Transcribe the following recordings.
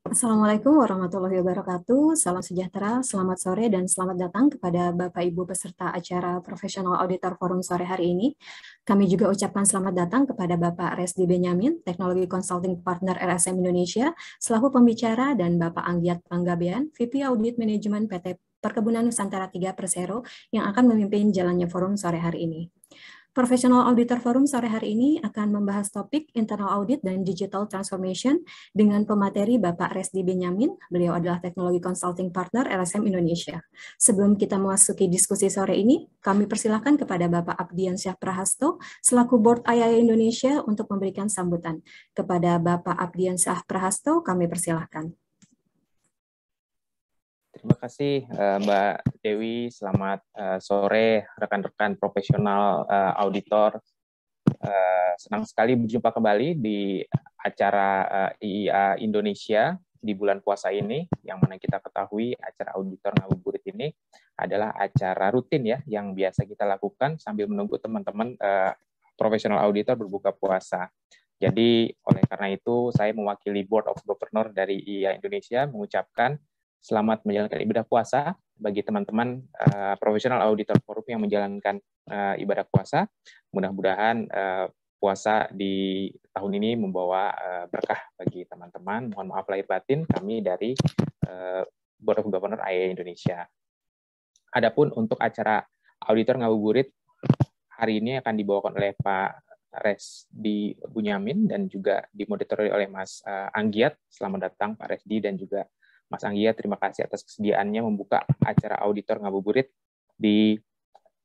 Assalamualaikum warahmatullahi wabarakatuh. Salam sejahtera, selamat sore, dan selamat datang kepada Bapak Ibu peserta acara Professional Auditor Forum sore hari ini. Kami juga ucapkan selamat datang kepada Bapak Resdi Benyamin, Teknologi Consulting Partner LSM Indonesia, selaku pembicara, dan Bapak Anggiat Panggabean, VP Audit Manajemen PT Perkebunan Nusantara 3 Persero, yang akan memimpin jalannya forum sore hari ini. Professional Auditor Forum sore hari ini akan membahas topik Internal Audit dan Digital Transformation dengan pemateri Bapak Resdi Benyamin. Beliau adalah Teknologi Consulting Partner LSM Indonesia. Sebelum kita memasuki diskusi sore ini, kami persilakan kepada Bapak Abdiansyah Prahasto selaku Board IAI Indonesia untuk memberikan sambutan. Kepada Bapak Abdiansyah Prahasto, kami persilahkan. Terima kasih Mbak Dewi, selamat sore rekan-rekan profesional auditor. Senang sekali berjumpa kembali di acara IIA Indonesia di bulan puasa ini, yang mana kita ketahui acara auditor ngabuburit ini adalah acara rutin ya, yang biasa kita lakukan sambil menunggu teman-teman profesional auditor berbuka puasa. Jadi oleh karena itu saya mewakili Board of Governor dari IIA Indonesia mengucapkan selamat menjalankan ibadah puasa bagi teman-teman profesional auditor forum yang menjalankan ibadah puasa. Mudah-mudahan puasa di tahun ini membawa berkah bagi teman-teman. Mohon maaf lahir batin kami dari Board of Governor IAI Indonesia. Adapun untuk acara auditor ngabuburit hari ini akan dibawakan oleh Pak Resdi Benyamin dan juga dimoderatori oleh Mas Anggiat. Selamat datang Pak Resdi dan juga Mas Anggia, terima kasih atas kesediaannya membuka acara auditor ngabuburit di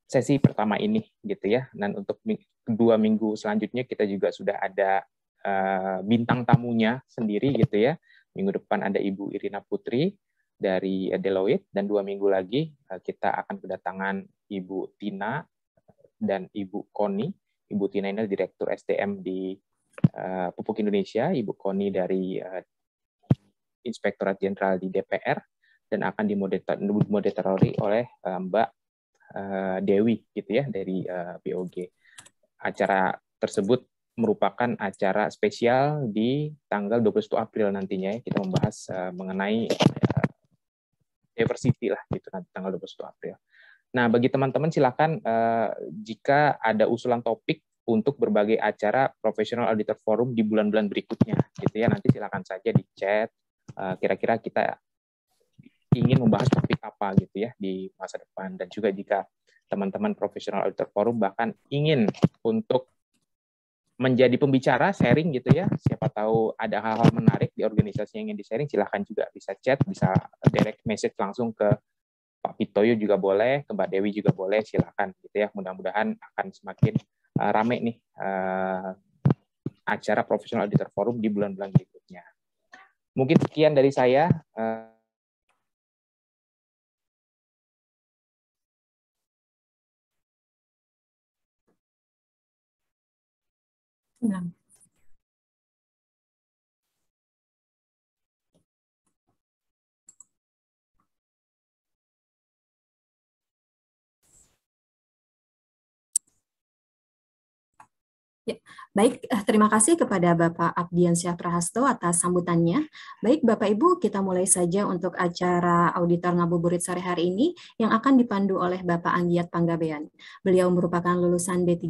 sesi pertama ini, gitu ya. Dan untuk 2 minggu selanjutnya kita juga sudah ada bintang tamunya sendiri, gitu ya. Minggu depan ada Ibu Irina Putri dari Deloitte, dan 2 minggu lagi kita akan kedatangan Ibu Tina dan Ibu Koni. Ibu Tina ini Direktur SDM di Pupuk Indonesia, Ibu Koni dari Inspektorat Jenderal di DPR, dan akan dimoderatori oleh Mbak Dewi gitu ya dari BOG. Acara tersebut merupakan acara spesial di tanggal 21 April nantinya ya. Kita membahas mengenai diversity lah gitu nanti tanggal 21 April. Nah, bagi teman-teman silakan jika ada usulan topik untuk berbagai acara Professional Auditor Forum di bulan-bulan berikutnya gitu ya, nanti silakan saja di chat. Kira-kira kita ingin membahas topik apa gitu ya di masa depan, dan juga jika teman-teman Professional Auditor Forum bahkan ingin untuk menjadi pembicara sharing gitu ya, siapa tahu ada hal-hal menarik di organisasi yang ingin di-sharing, silahkan juga bisa chat, bisa direct message langsung ke Pak Pitoyo juga boleh, ke Mbak Dewi juga boleh, silahkan gitu ya. Mudah-mudahan akan semakin ramai nih acara Professional Auditor Forum di bulan-bulan berikutnya. Mungkin sekian dari saya. Nah. Ya, baik, terima kasih kepada Bapak Abdiansyah Prahasto atas sambutannya. Baik, Bapak Ibu, kita mulai saja untuk acara auditor ngabuburit sore hari ini yang akan dipandu oleh Bapak Anggiat Panggabean. Beliau merupakan lulusan D3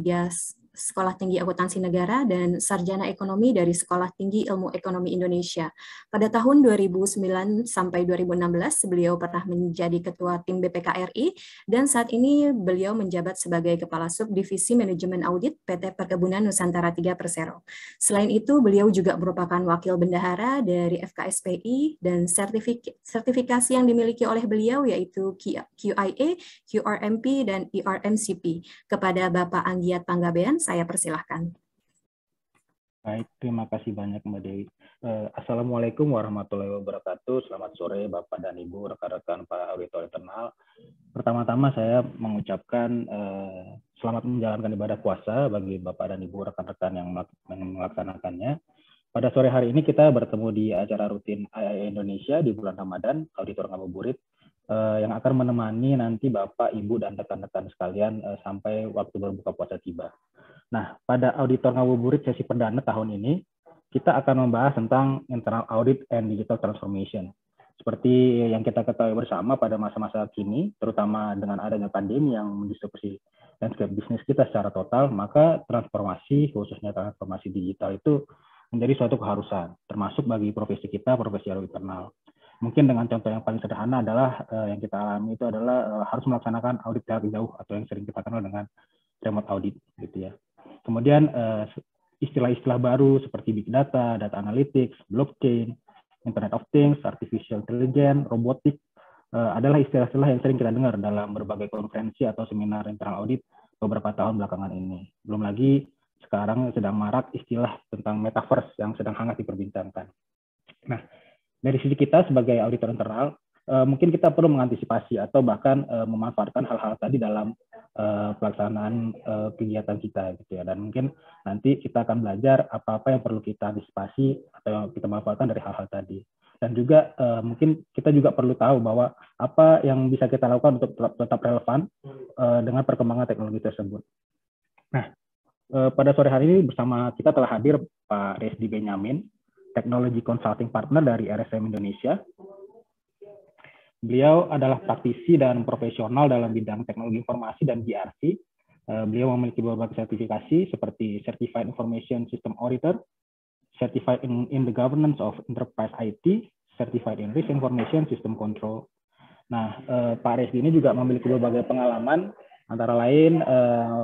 Sekolah Tinggi Akuntansi Negara dan Sarjana Ekonomi dari Sekolah Tinggi Ilmu Ekonomi Indonesia. Pada tahun 2009 sampai 2016, beliau pernah menjadi Ketua Tim BPKRI, dan saat ini beliau menjabat sebagai Kepala Subdivisi Manajemen Audit PT Perkebunan Nusantara 3 Persero. Selain itu, beliau juga merupakan Wakil Bendahara dari FKSPI, dan sertifikasi yang dimiliki oleh beliau yaitu QIA, QRMP, dan ERMCP. Kepada Bapak Anggiat Panggabean, saya persilahkan. Baik, terima kasih banyak Mbak Dewi. Assalamualaikum warahmatullahi wabarakatuh. Selamat sore Bapak dan Ibu, rekan-rekan para auditor internal. Pertama-tama saya mengucapkan selamat menjalankan ibadah puasa bagi Bapak dan Ibu rekan-rekan yang melaksanakannya. Pada sore hari ini kita bertemu di acara rutin IAI Indonesia di bulan Ramadan, auditor ngabuburit, yang akan menemani nanti Bapak, Ibu, dan rekan-rekan sekalian sampai waktu berbuka puasa tiba. Nah, pada auditor ngabuburit sesi perdana tahun ini, kita akan membahas tentang internal audit and digital transformation. Seperti yang kita ketahui bersama pada masa-masa kini, terutama dengan adanya pandemi yang mendisrupsi landscape bisnis kita secara total, maka transformasi, khususnya transformasi digital itu menjadi suatu keharusan, termasuk bagi profesi kita, profesi audit internal. Mungkin dengan contoh yang paling sederhana adalah yang kita alami itu adalah harus melaksanakan audit jarak jauh atau yang sering kita kenal dengan remote audit, gitu ya. Kemudian istilah-istilah baru seperti big data, data analytics, blockchain, Internet of Things, artificial intelligence, robotik adalah istilah-istilah yang sering kita dengar dalam berbagai konferensi atau seminar internal audit beberapa tahun belakangan ini. Belum lagi sekarang sedang marak istilah tentang metaverse yang sedang hangat diperbincangkan. Nah, dari sisi kita sebagai auditor internal, mungkin kita perlu mengantisipasi atau bahkan memanfaatkan hal-hal tadi dalam pelaksanaan kegiatan kita, gitu ya. Dan mungkin nanti kita akan belajar apa-apa yang perlu kita antisipasi atau yang kita manfaatkan dari hal-hal tadi. Dan juga mungkin kita juga perlu tahu bahwa apa yang bisa kita lakukan untuk tetap relevan dengan perkembangan teknologi tersebut. Nah, pada sore hari ini bersama kita telah hadir Pak Resdi Benyamin, Technology Consulting Partner dari RSM Indonesia. Beliau adalah praktisi dan profesional dalam bidang teknologi informasi dan GRC. Beliau memiliki beberapa sertifikasi seperti Certified Information System Auditor, Certified in the Governance of Enterprise IT, Certified in Risk Information System Control. Nah, Pak Resdi ini juga memiliki berbagai pengalaman, antara lain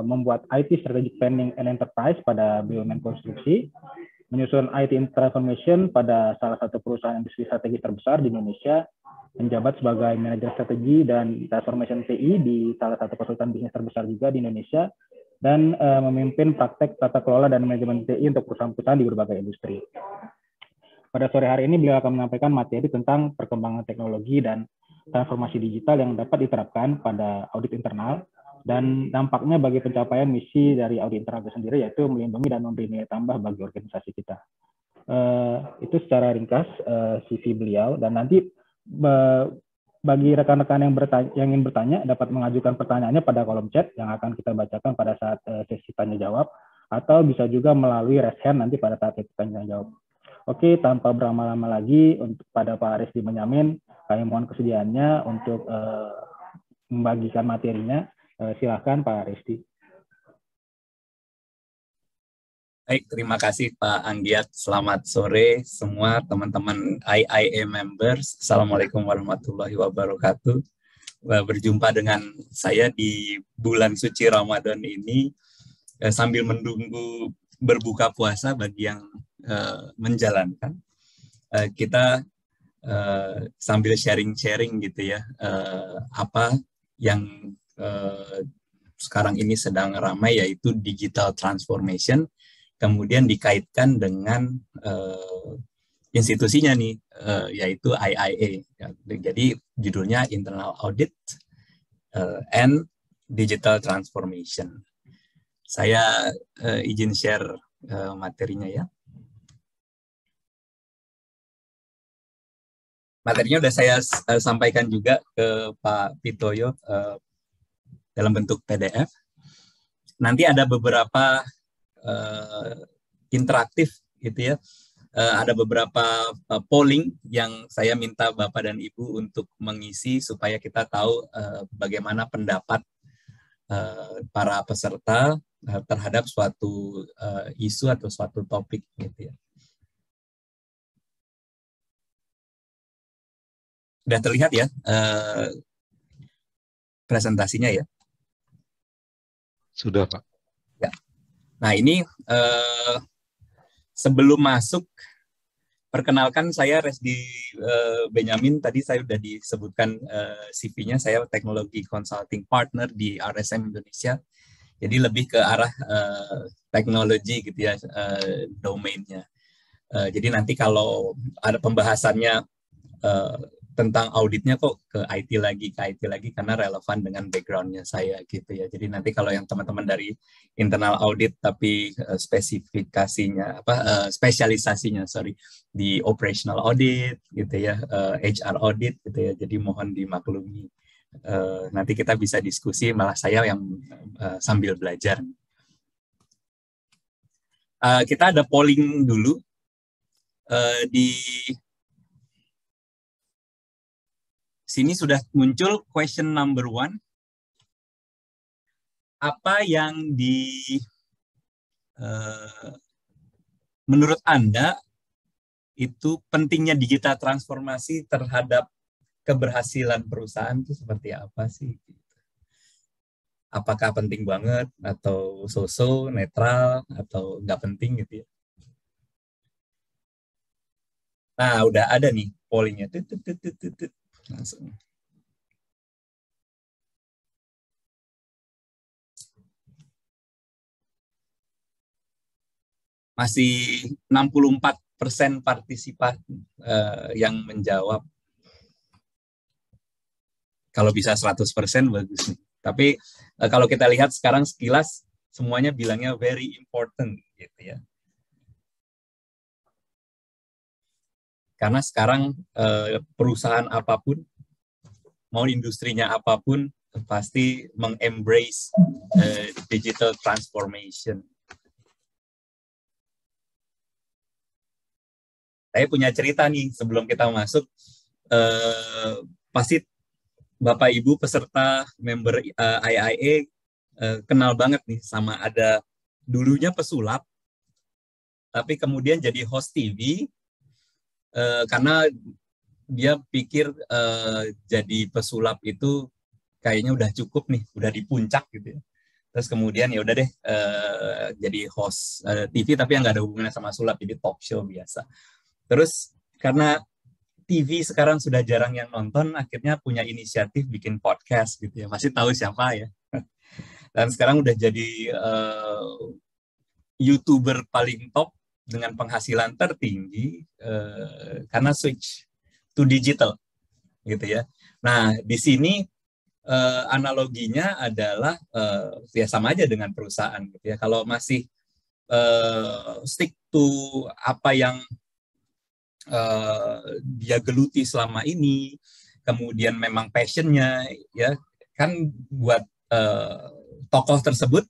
membuat IT Strategic Planning and Enterprise pada BUMN Konstruksi, menyusun IT Transformation pada salah satu perusahaan industri strategi terbesar di Indonesia, menjabat sebagai manajer strategi dan transformation TI di salah satu konsultan bisnis terbesar juga di Indonesia, dan memimpin praktek tata kelola dan manajemen TI untuk perusahaan-perusahaan di berbagai industri. Pada sore hari ini beliau akan menyampaikan materi tentang perkembangan teknologi dan transformasi digital yang dapat diterapkan pada audit internal dan dampaknya bagi pencapaian misi dari audit internal itu sendiri, yaitu melindungi dan memberi nilai tambah bagi organisasi kita. Itu secara ringkas CV beliau, dan nanti bagi rekan-rekan yang ingin bertanya dapat mengajukan pertanyaannya pada kolom chat yang akan kita bacakan pada saat sesi tanya jawab, atau bisa juga melalui raise hand nanti pada saat sesi tanya jawab. Oke, tanpa berlama-lama lagi, untuk pada Pak Resdi Benyamin, kami mohon kesediaannya untuk membagikan materinya. Silakan Pak Resdi. Baik, terima kasih Pak Anggiat. Selamat sore semua teman-teman IIA members. Assalamualaikum warahmatullahi wabarakatuh. Berjumpa dengan saya di bulan suci Ramadan ini sambil menunggu berbuka puasa bagi yang menjalankan. Kita sambil sharing-sharing gitu ya, apa yang sekarang ini sedang ramai, yaitu digital transformation, kemudian dikaitkan dengan institusinya nih, yaitu IIA. Jadi judulnya Internal Audit and Digital Transformation. Saya izin share materinya ya. Materinya sudah saya sampaikan juga ke Pak Pitoyo dalam bentuk PDF. Nanti ada beberapa interaktif gitu ya. Ada beberapa polling yang saya minta Bapak dan Ibu untuk mengisi supaya kita tahu bagaimana pendapat para peserta terhadap suatu isu atau suatu topik gitu ya. Sudah terlihat ya presentasinya ya? Sudah, Pak. Ya. Nah, ini sebelum masuk, perkenalkan saya Resdi Benyamin. Tadi saya sudah disebutkan CV-nya, saya Teknologi Consulting Partner di RSM Indonesia. Jadi lebih ke arah teknologi gitu ya, domainnya. Jadi nanti kalau ada pembahasannya tentang auditnya kok ke IT lagi karena relevan dengan background-nya saya gitu ya. Jadi nanti kalau yang teman-teman dari internal audit tapi spesifikasinya spesialisasinya di operational audit gitu ya, HR audit gitu ya. Jadi mohon dimaklumi. Nanti kita bisa diskusi, malah saya yang sambil belajar. Kita ada polling dulu. Di sini sudah muncul question number 1. Apa yang menurut Anda itu pentingnya digital transformasi terhadap keberhasilan perusahaan itu seperti apa sih? Apakah penting banget atau so-so, netral atau nggak penting gitu ya? Nah, udah ada nih pollingnya. Langsung. Masih 64% partisipan yang menjawab. Kalau bisa 100% bagus nih. Tapi kalau kita lihat sekarang sekilas, semuanya bilangnya very important gitu ya. Karena sekarang perusahaan apapun, mau industrinya apapun, pasti mengembrace digital transformation. Saya punya cerita nih sebelum kita masuk. Pasti Bapak Ibu peserta member IIA kenal banget nih sama ada dulunya pesulap, tapi kemudian jadi host TV karena dia pikir jadi pesulap itu kayaknya udah cukup nih, udah di puncak gitu ya. Terus kemudian ya udah deh jadi host TV tapi yang nggak ada hubungannya sama sulap, jadi talk show biasa. Terus karena TV sekarang sudah jarang yang nonton, akhirnya punya inisiatif bikin podcast gitu ya. Masih tahu siapa ya. Dan sekarang udah jadi YouTuber paling top dengan penghasilan tertinggi karena switch to digital gitu ya. Nah, di sini analoginya adalah ya sama aja dengan perusahaan gitu ya. Kalau masih stick to apa yang dia geluti selama ini, kemudian memang passionnya ya kan buat tokoh tersebut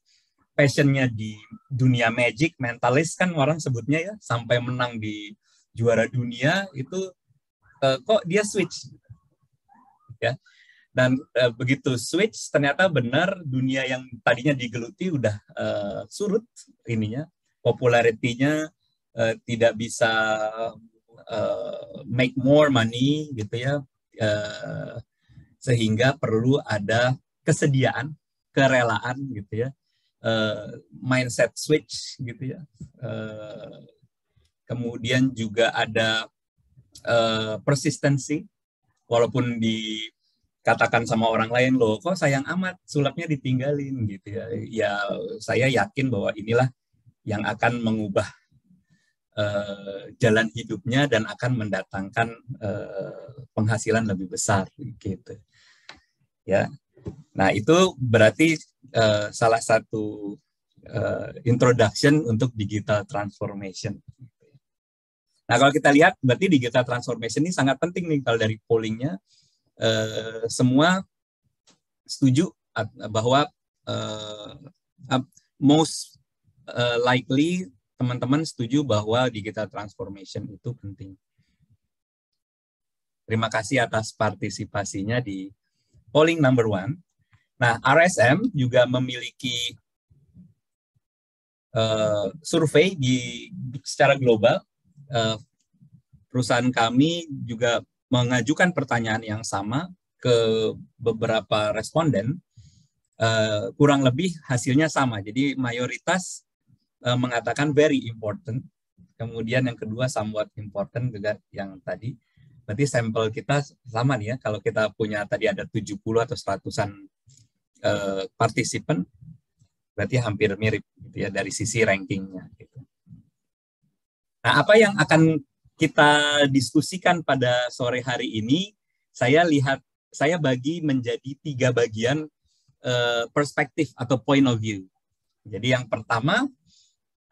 passionnya di dunia magic, mentalist kan orang sebutnya ya, sampai menang di juara dunia itu kok dia switch ya. Dan begitu switch ternyata benar dunia yang tadinya digeluti udah surut ininya, popularitinya tidak bisa make more money gitu ya, sehingga perlu ada kesediaan, kerelaan gitu ya, mindset switch gitu ya, kemudian juga ada persistency, walaupun dikatakan sama orang lain, loh kok sayang amat sulapnya ditinggalin gitu ya, ya saya yakin bahwa inilah yang akan mengubah jalan hidupnya dan akan mendatangkan penghasilan lebih besar gitu ya. Nah itu berarti salah satu introduction untuk digital transformation. Nah kalau kita lihat berarti digital transformation ini sangat penting nih. Kalau dari pollingnya semua setuju bahwa most likely teman-teman setuju bahwa digital transformation itu penting. Terima kasih atas partisipasinya di polling number 1. Nah, RSM juga memiliki survei secara global. Perusahaan kami juga mengajukan pertanyaan yang sama ke beberapa responden. Kurang lebih hasilnya sama. Jadi mayoritas mengatakan very important, kemudian yang kedua somewhat important juga yang tadi. Berarti sampel kita sama nih ya, kalau kita punya tadi ada 70 atau 100-an partisipan, berarti hampir mirip gitu ya dari sisi rankingnya. Gitu. Nah, apa yang akan kita diskusikan pada sore hari ini, saya bagi menjadi 3 bagian perspektif atau point of view. Jadi yang pertama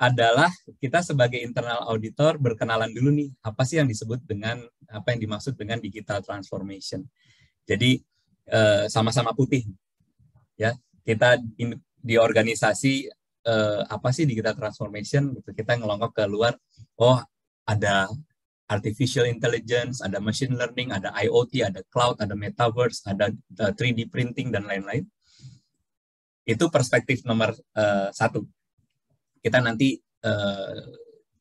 adalah kita sebagai internal auditor berkenalan dulu nih, apa sih yang disebut dengan, apa yang dimaksud dengan digital transformation. Jadi sama-sama putih. Ya, kita di organisasi apa sih digital transformation? Gitu. Kita ngelongkok ke luar, oh ada artificial intelligence, ada machine learning, ada IoT, ada cloud, ada metaverse, ada 3D printing, dan lain-lain. Itu perspektif nomor 1. Kita nanti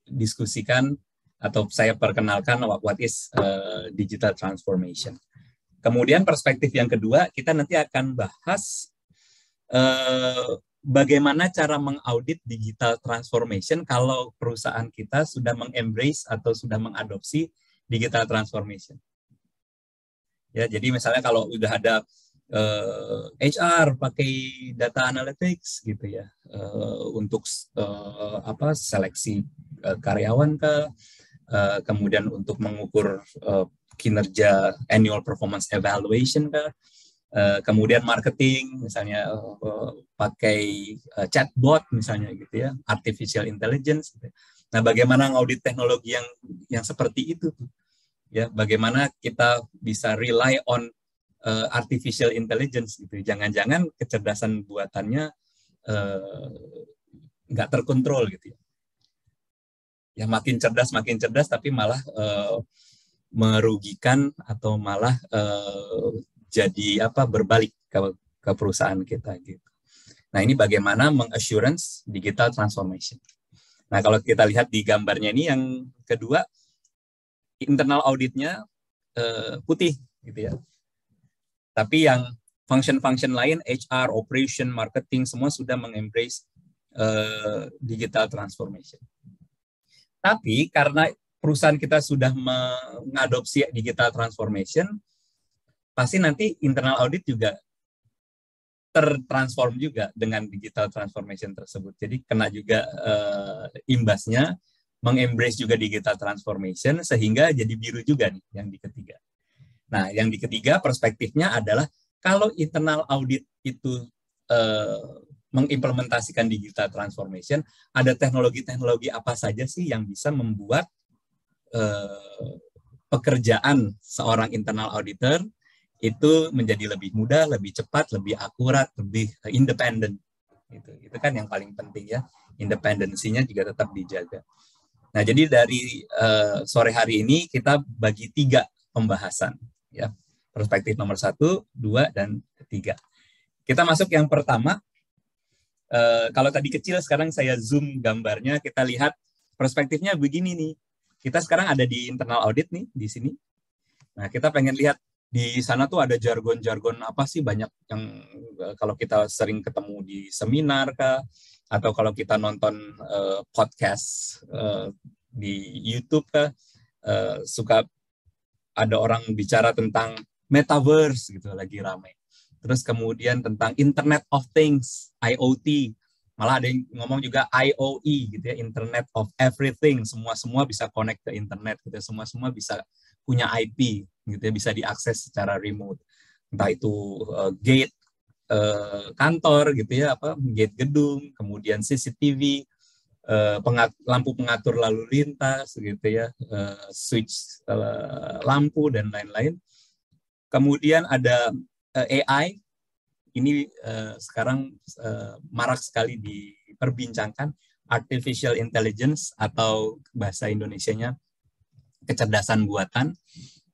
diskusikan atau saya perkenalkan what is digital transformation. Kemudian perspektif yang kedua, kita nanti akan bahas bagaimana cara mengaudit digital transformation kalau perusahaan kita sudah mengembrace atau sudah mengadopsi digital transformation. Ya, jadi misalnya kalau udah ada HR pakai data analytics gitu ya, untuk seleksi karyawan kemudian untuk mengukur kinerja annual performance evaluation kemudian marketing misalnya pakai chatbot misalnya gitu ya, artificial intelligence gitu. Nah, bagaimana ngaudit teknologi yang seperti itu ya, bagaimana kita bisa rely on artificial intelligence gitu. Jangan-jangan kecerdasan buatannya nggak terkontrol gitu ya. Ya makin cerdas tapi malah merugikan atau malah jadi berbalik ke perusahaan kita gitu. Nah, ini bagaimana mengassurance digital transformation. Nah, kalau kita lihat di gambarnya ini yang kedua, internal auditnya putih gitu ya. Tapi yang function-function lain, HR, operation, marketing, semua sudah mengembrace digital transformation. Tapi karena perusahaan kita sudah mengadopsi digital transformation, pasti nanti internal audit juga tertransform juga dengan digital transformation tersebut. Jadi kena juga imbasnya, mengembrace juga digital transformation, sehingga jadi biru juga nih yang di ketiga. Nah, yang di ketiga perspektifnya adalah kalau internal audit itu mengimplementasikan digital transformation, ada teknologi-teknologi apa saja sih yang bisa membuat pekerjaan seorang internal auditor itu menjadi lebih mudah, lebih cepat, lebih akurat, lebih independen. Itu kan yang paling penting ya, independensinya juga tetap dijaga. Nah, jadi dari sore hari ini kita bagi 3 pembahasan ya, perspektif nomor 1, 2, dan 3. Kita masuk yang pertama. Kalau tadi kecil, sekarang saya zoom gambarnya, kita lihat perspektifnya begini nih. Kita sekarang ada di internal audit nih di sini. Nah, kita pengen lihat di sana tuh ada jargon-jargon apa sih, banyak yang kalau kita sering ketemu di seminar atau kalau kita nonton podcast di YouTube suka ada orang bicara tentang metaverse gitu, lagi ramai. Terus kemudian tentang Internet of Things, IoT. Malah ada yang ngomong juga IOE gitu ya, Internet of Everything. Semua bisa connect ke internet gitu, semua bisa punya IP gitu ya, bisa diakses secara remote. Entah itu gate kantor gitu ya, gate gedung, kemudian CCTV, lampu pengatur lalu lintas gitu ya, switch lampu dan lain-lain. Kemudian ada AI, ini sekarang marak sekali diperbincangkan, artificial intelligence atau bahasa Indonesianya kecerdasan buatan.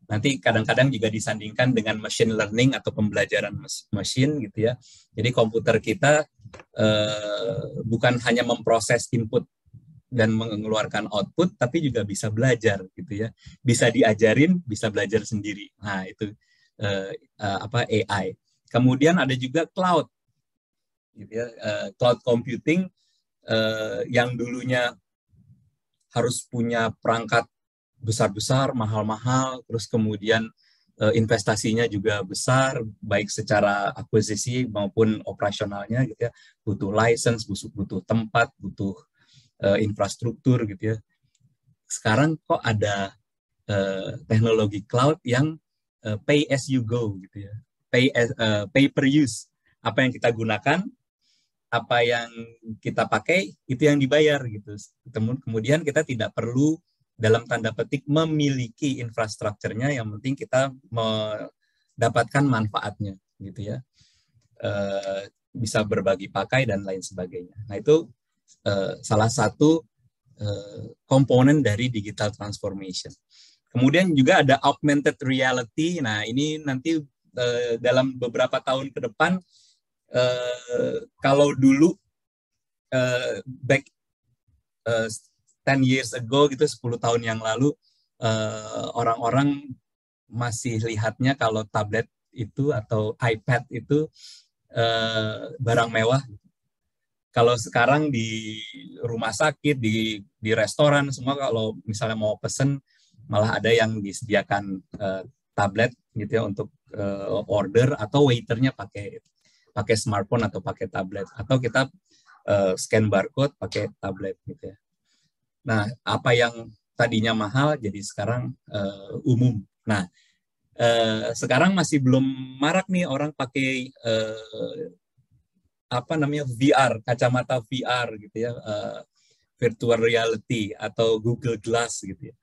Nanti kadang-kadang juga disandingkan dengan machine learning atau pembelajaran mesin gitu ya. Jadi komputer kita bukan hanya memproses input dan mengeluarkan output, tapi juga bisa belajar gitu ya. Bisa diajarin, bisa belajar sendiri. Nah, itu AI. Kemudian ada juga cloud, gitu ya, cloud computing yang dulunya harus punya perangkat besar-besar, mahal-mahal, terus kemudian investasinya juga besar, baik secara akuisisi maupun operasionalnya, gitu ya, butuh license, butuh tempat, butuh infrastruktur, gitu ya. Sekarang kok ada teknologi cloud yang pay as you go gitu ya, pay per use. Apa yang kita gunakan, apa yang kita pakai, itu yang dibayar gitu. Kemudian kita tidak perlu dalam tanda petik memiliki infrastrukturnya, yang penting kita mendapatkan manfaatnya gitu ya, bisa berbagi pakai dan lain sebagainya. Nah, itu salah satu komponen dari digital transformation. Kemudian juga ada augmented reality. Nah, ini nanti dalam beberapa tahun ke depan, kalau dulu back 10 years ago gitu, 10 tahun yang lalu, orang-orang masih lihatnya kalau tablet itu atau iPad itu barang mewah. Kalau sekarang di rumah sakit, di restoran, semua kalau misalnya mau pesen, malah ada yang disediakan tablet gitu ya untuk order, atau waiternya pakai smartphone atau pakai tablet, atau kita scan barcode pakai tablet gitu ya. Nah, apa yang tadinya mahal jadi sekarang umum. Nah, sekarang masih belum marak nih orang pakai VR, kacamata VR gitu ya, virtual reality atau Google Glass gitu ya.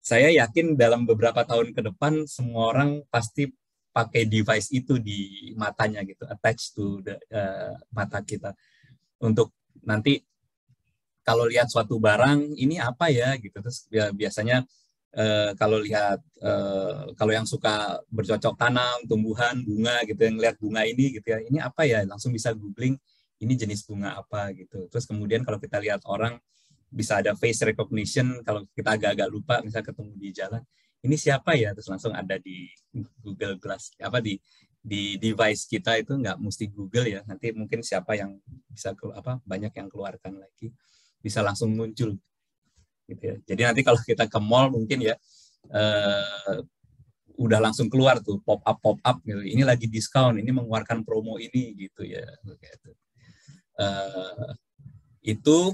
Saya yakin dalam beberapa tahun ke depan semua orang pasti pakai device itu di matanya gitu, attached to mata kita, untuk nanti kalau lihat suatu barang ini apa ya gitu. Terus ya, biasanya kalau lihat kalau yang suka bercocok tanam, tumbuhan, bunga gitu, yang lihat bunga ini gitu ya, ini apa ya, langsung bisa googling ini jenis bunga apa gitu. Terus kemudian kalau kita lihat orang, bisa ada face recognition, kalau kita agak-agak lupa misalnya ketemu di jalan, ini siapa ya, terus langsung ada di Google Glass, di device kita itu, nggak mesti Google ya, nanti mungkin siapa yang bisa banyak yang keluarkan lagi, bisa langsung muncul gitu ya. Jadi nanti kalau kita ke mall mungkin ya udah langsung keluar tuh pop up gitu. Ini lagi diskon, ini mengeluarkan promo ini gitu ya. Itu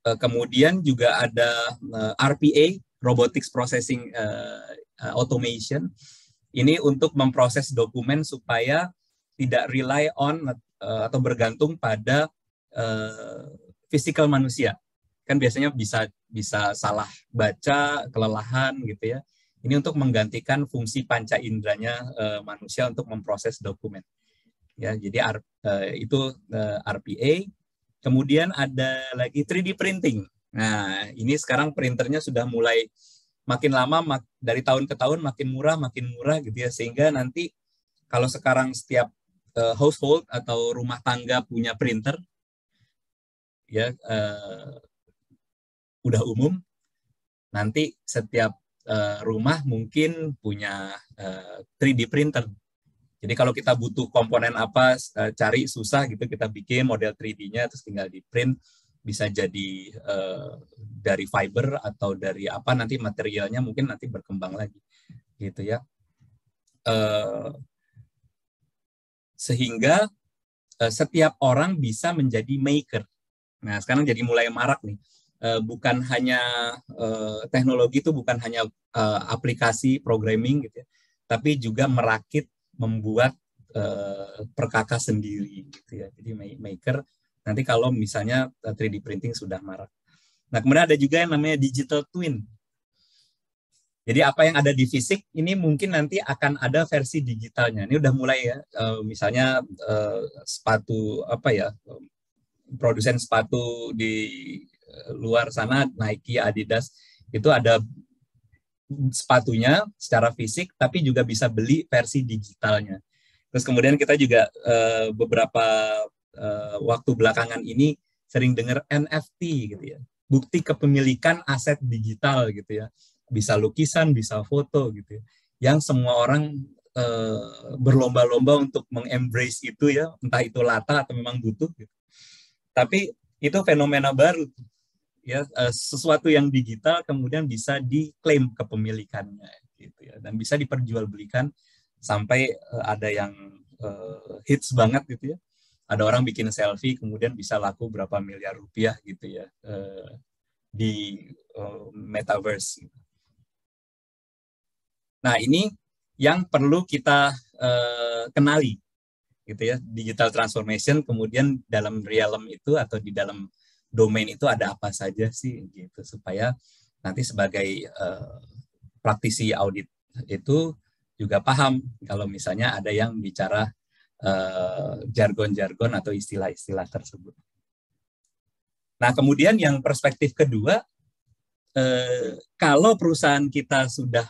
kemudian juga ada RPA, Robotics Processing Automation. Ini untuk memproses dokumen supaya tidak rely on atau bergantung pada physical manusia. Kan biasanya bisa salah baca, kelelahan gitu ya. Ini untuk menggantikan fungsi panca inderanya manusia untuk memproses dokumen. Ya, jadi itu RPA. Kemudian ada lagi 3D printing. Nah, ini sekarang printernya sudah mulai makin lama, dari tahun ke tahun makin murah gitu ya, sehingga nanti kalau sekarang setiap household atau rumah tangga punya printer, ya udah umum, nanti setiap rumah mungkin punya 3D printer. Jadi kalau kita butuh komponen apa, cari susah gitu, kita bikin model 3D-nya, terus tinggal di print, bisa jadi dari fiber atau dari apa, nanti materialnya mungkin nanti berkembang lagi gitu ya. Sehingga setiap orang bisa menjadi maker. Nah, sekarang jadi mulai marak nih. Bukan hanya teknologi itu bukan hanya aplikasi programming gitu ya, tapi juga merakit, membuat perkakas sendiri gitu ya. Jadi maker nanti kalau misalnya 3D printing sudah marak. Nah, kemudian ada juga yang namanya digital twin. Jadi apa yang ada di fisik ini mungkin nanti akan ada versi digitalnya. Ini udah mulai ya, misalnya sepatu produsen sepatu di luar sana, Nike, Adidas, itu ada sepatunya secara fisik, tapi juga bisa beli versi digitalnya. Terus kemudian kita juga beberapa waktu belakangan ini sering dengar NFT gitu ya, bukti kepemilikan aset digital gitu ya, bisa lukisan, bisa foto gitu ya, yang semua orang berlomba-lomba untuk mengembrace itu ya, entah itu lata atau memang butuh gitu. Tapi itu fenomena baru ya, sesuatu yang digital kemudian bisa diklaim kepemilikannya gitu ya, dan bisa diperjualbelikan sampai ada yang hits banget gitu ya. Ada orang bikin selfie kemudian bisa laku berapa miliar rupiah gitu ya di metaverse. Nah, ini yang perlu kita kenali gitu ya, digital transformation. Kemudian dalam realm itu atau di dalam domain itu ada apa saja sih gitu, supaya nanti sebagai praktisi audit itu juga paham kalau misalnya ada yang bicara jargon-jargon atau istilah-istilah tersebut. Nah, kemudian yang perspektif kedua, kalau perusahaan kita sudah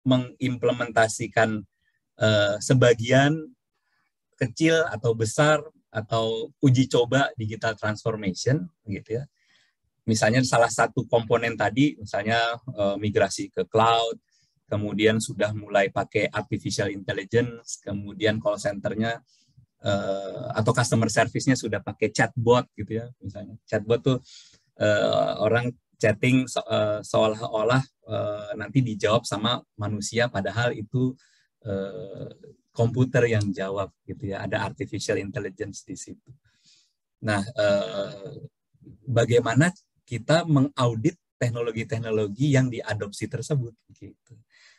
mengimplementasikan sebagian kecil atau besar atau uji coba digital transformation, gitu ya. Misalnya salah satu komponen tadi, misalnya migrasi ke cloud, kemudian sudah mulai pakai artificial intelligence, kemudian call center-nya atau customer service-nya sudah pakai chatbot, gitu ya. Misalnya chatbot tuh orang chatting seolah-olah nanti dijawab sama manusia, padahal itu komputer yang jawab, gitu ya. Ada artificial intelligence di situ. Nah, bagaimana kita mengaudit teknologi-teknologi yang diadopsi tersebut, gitu.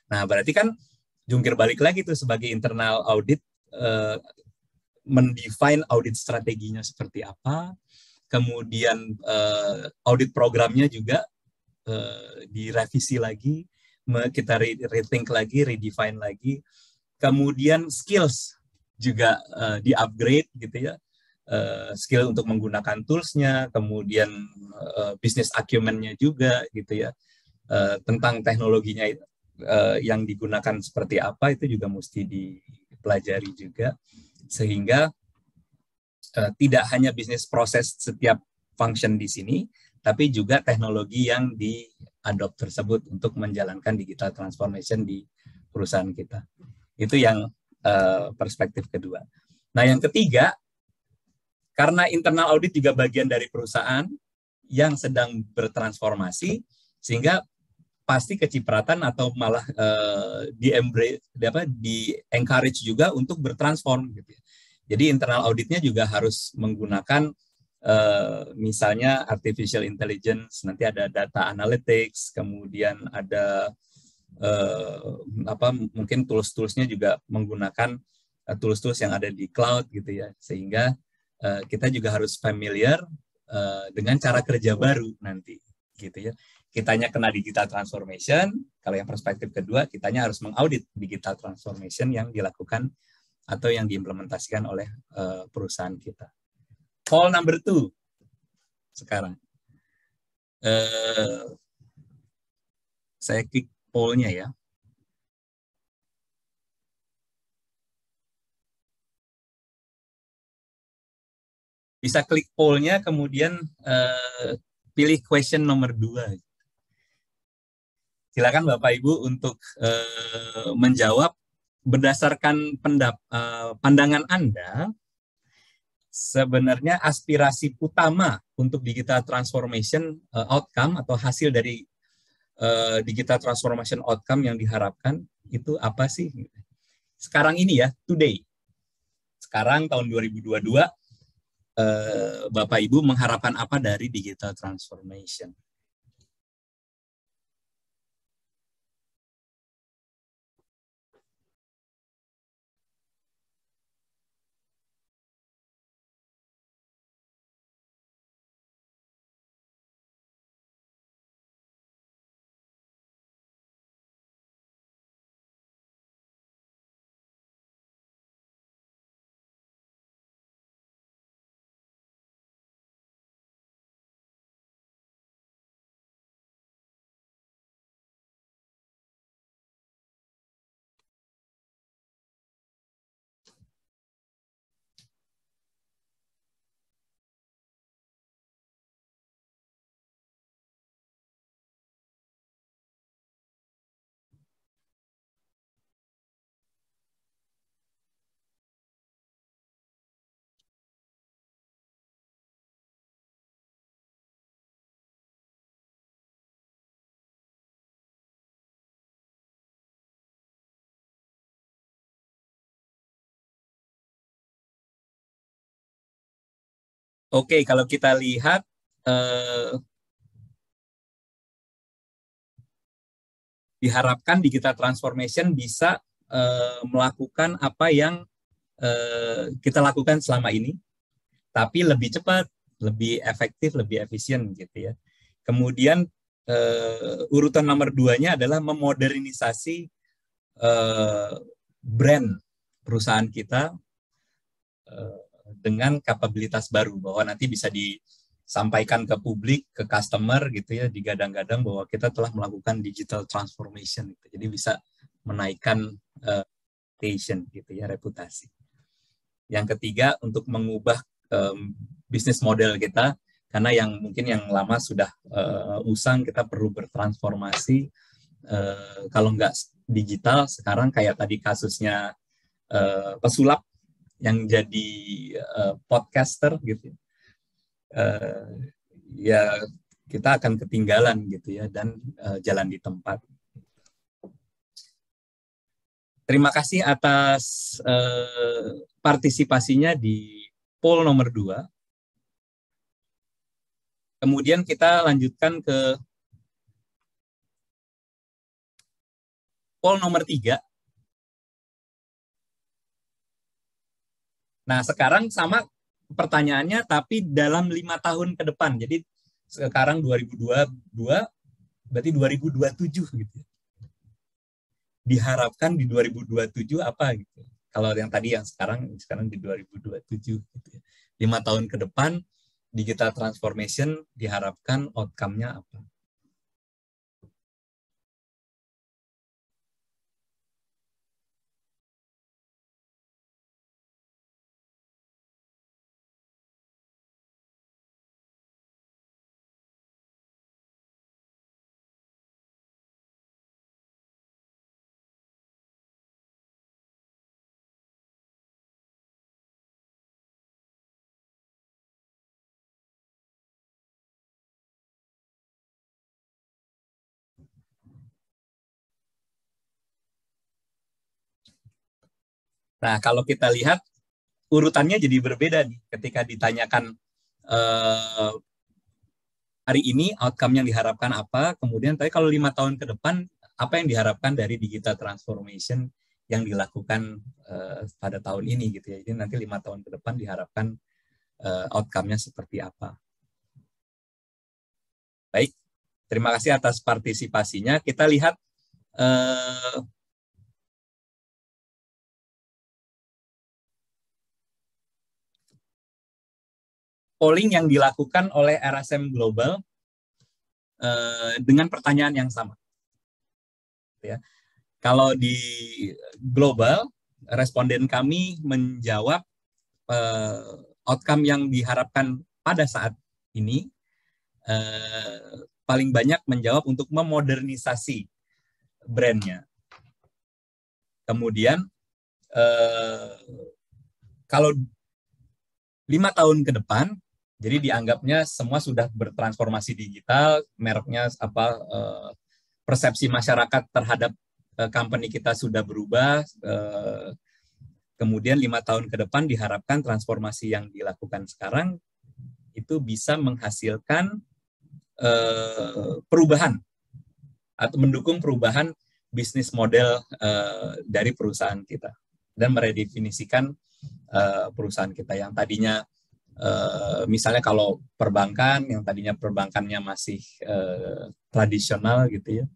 Nah, berarti kan jungkir balik lagi tuh sebagai internal audit, mendefine audit strateginya seperti apa, kemudian audit programnya juga direvisi lagi, kita rethink lagi, redefine lagi, kemudian skills juga di-upgrade, gitu ya. Skill untuk menggunakan tools-nya, kemudian business acumen-nya juga, gitu ya. Tentang teknologinya yang digunakan seperti apa, itu juga mesti dipelajari juga, sehingga tidak hanya bisnis proses setiap function di sini, tapi juga teknologi yang di-adopt tersebut untuk menjalankan digital transformation di perusahaan kita. Itu yang perspektif kedua. Nah, yang ketiga, karena internal audit juga bagian dari perusahaan yang sedang bertransformasi, sehingga pasti kecipratan atau malah di-encourage juga untuk bertransform, gitu ya. Jadi internal auditnya juga harus menggunakan misalnya artificial intelligence, nanti ada data analytics, kemudian ada mungkin tools-toolsnya juga menggunakan tools-tools yang ada di cloud, gitu ya, sehingga kita juga harus familiar dengan cara kerja baru nanti, gitu ya. Kitanya kena digital transformation, kalau yang perspektif kedua, kitanya harus mengaudit digital transformation yang dilakukan atau yang diimplementasikan oleh perusahaan kita. Poll number 2 sekarang. Saya klik poll-nya ya. Bisa klik poll-nya, kemudian pilih question nomor 2. Silakan Bapak Ibu untuk menjawab berdasarkan pandangan Anda. Sebenarnya aspirasi utama untuk digital transformation outcome atau hasil dari digital transformation outcome yang diharapkan itu apa sih? Sekarang ini ya, today. Sekarang tahun 2022, Bapak Ibu mengharapkan apa dari digital transformation? Oke, kalau kita lihat diharapkan digital transformation bisa melakukan apa yang kita lakukan selama ini, tapi lebih cepat, lebih efektif, lebih efisien, gitu ya. Kemudian urutan nomor 2-nya adalah memodernisasi brand perusahaan kita dengan kapabilitas baru, bahwa nanti bisa sampaikan ke publik, ke customer gitu ya, digadang-gadang bahwa kita telah melakukan digital transformation gitu. Jadi bisa menaikkan reputation gitu ya, reputasi. Yang ketiga, untuk mengubah bisnis model kita, karena yang mungkin yang lama sudah usang, kita perlu bertransformasi. Kalau nggak digital, sekarang kayak tadi kasusnya pesulap yang jadi podcaster gitu ya, kita akan ketinggalan gitu ya, dan jalan di tempat. Terima kasih atas partisipasinya di poll nomor 2. Kemudian kita lanjutkan ke poll nomor 3. Nah, sekarang sama pertanyaannya, tapi dalam 5 tahun ke depan. Jadi sekarang 2022, berarti 2027 gitu. Diharapkan di 2027 apa gitu. Kalau yang tadi yang sekarang di 2027 gitu ya. 5 tahun ke depan digital transformation diharapkan outcome-nya apa? Nah, kalau kita lihat urutannya jadi berbeda nih ketika ditanyakan hari ini outcome yang diharapkan apa, kemudian tapi kalau 5 tahun ke depan apa yang diharapkan dari digital transformation yang dilakukan pada tahun ini gitu ya. Jadi nanti 5 tahun ke depan diharapkan outcome-nya seperti apa. Baik, terima kasih atas partisipasinya. Kita lihat polling yang dilakukan oleh RSM Global dengan pertanyaan yang sama. Ya. Kalau di global, responden kami menjawab outcome yang diharapkan pada saat ini paling banyak menjawab untuk memodernisasi brandnya. Kemudian kalau 5 tahun ke depan, jadi dianggapnya semua sudah bertransformasi digital, mereknya apa, persepsi masyarakat terhadap company kita sudah berubah. Kemudian 5 tahun ke depan diharapkan transformasi yang dilakukan sekarang itu bisa menghasilkan perubahan atau mendukung perubahan bisnis model dari perusahaan kita dan meredefinisikan perusahaan kita yang tadinya misalnya kalau perbankan yang tadinya perbankannya masih tradisional gitu ya,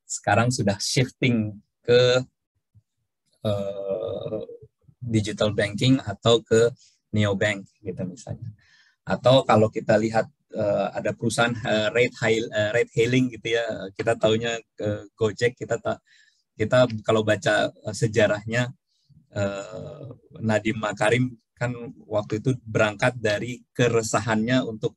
sekarang sudah shifting ke digital banking atau ke neobank gitu misalnya. Atau kalau kita lihat ada perusahaan ride hailing gitu ya, kita taunya Gojek, kita kalau baca sejarahnya Nadiem Makarim kan waktu itu berangkat dari keresahannya untuk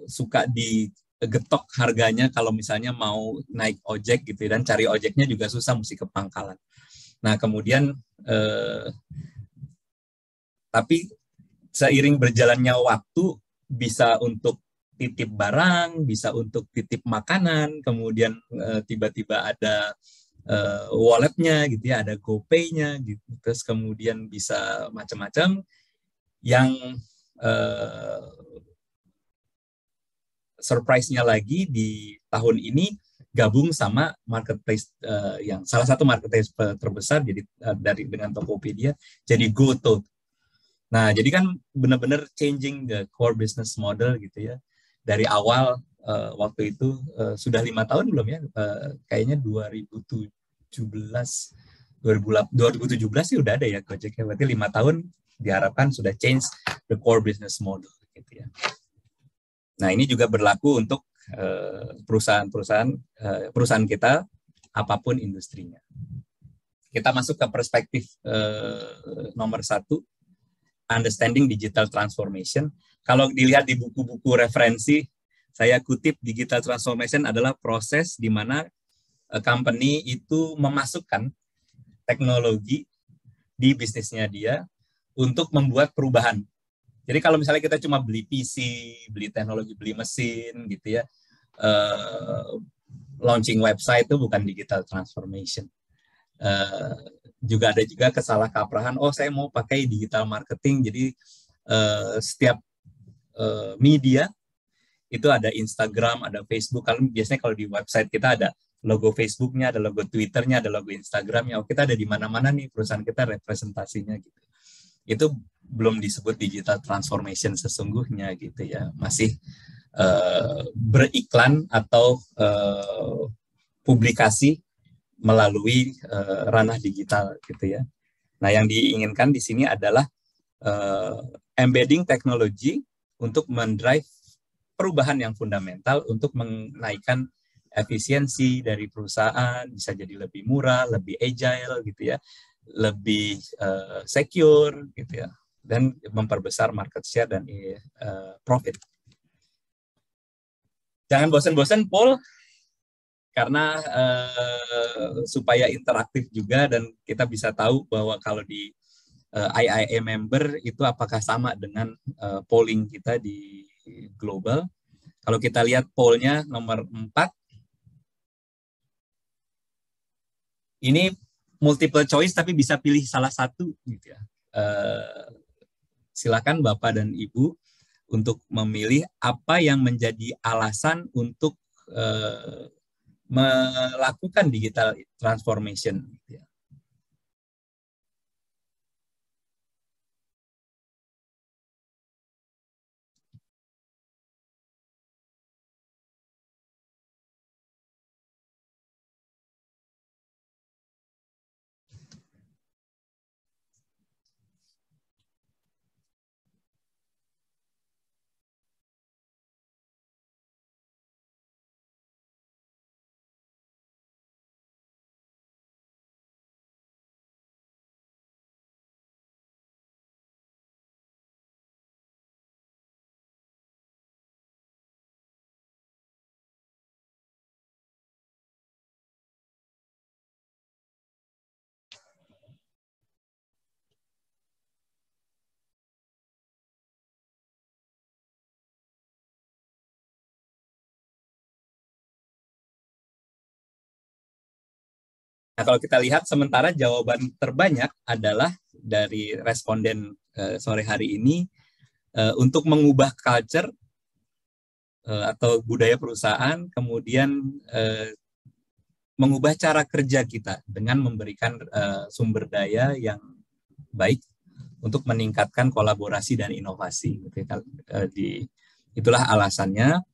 suka digetok harganya kalau misalnya mau naik ojek gitu, dan cari ojeknya juga susah, mesti ke pangkalan. Nah kemudian tapi seiring berjalannya waktu bisa untuk titip barang, bisa untuk titip makanan, kemudian tiba-tiba ada walletnya gitu ya, ada GoPay-nya gitu, terus kemudian bisa macam-macam. Yang surprise-nya lagi di tahun ini gabung sama marketplace yang salah satu marketplace terbesar jadi dengan Tokopedia, jadi GoTo. Nah jadi kan benar-benar changing the core business model gitu ya. Dari awal waktu itu sudah 5 tahun belum ya? Kayaknya 2017 sih udah ada ya Gojek ya. Berarti 5 tahun diharapkan sudah change the core business model. gitu ya. Nah, ini juga berlaku untuk perusahaan kita, apapun industrinya. Kita masuk ke perspektif nomor 1, understanding digital transformation. Kalau dilihat di buku-buku referensi, saya kutip, digital transformation adalah proses di mana company itu memasukkan teknologi di bisnisnya dia untuk membuat perubahan. Jadi kalau misalnya kita cuma beli PC, beli teknologi, beli mesin gitu ya, launching website itu bukan digital transformation. Juga ada juga kesalahkaprahan, oh saya mau pakai digital marketing, jadi setiap media itu ada Instagram, ada Facebook. Kalau biasanya kalau di website kita ada logo Facebooknya, ada logo Twitternya, ada logo Instagramnya. Oh, kita ada di mana-mana nih perusahaan kita representasinya gitu. Itu belum disebut digital transformation sesungguhnya gitu ya. Masih beriklan atau publikasi melalui ranah digital gitu ya. Nah, yang diinginkan di sini adalah embedding teknologi untuk mendrive perubahan yang fundamental untuk menaikkan efisiensi dari perusahaan, bisa jadi lebih murah, lebih agile gitu ya, lebih secure gitu ya, dan memperbesar market share dan profit. Jangan bosan-bosan, Paul, karena supaya interaktif juga dan kita bisa tahu bahwa kalau di IIA member itu apakah sama dengan polling kita di global. Kalau kita lihat pollnya nomor 4, ini multiple choice tapi bisa pilih salah satu gitu ya. Silakan Bapak dan Ibu untuk memilih apa yang menjadi alasan untuk melakukan digital transformation gitu ya. Nah, kalau kita lihat sementara jawaban terbanyak adalah dari responden sore hari ini untuk mengubah culture atau budaya perusahaan, kemudian mengubah cara kerja kita dengan memberikan sumber daya yang baik untuk meningkatkan kolaborasi dan inovasi. Itulah alasannya.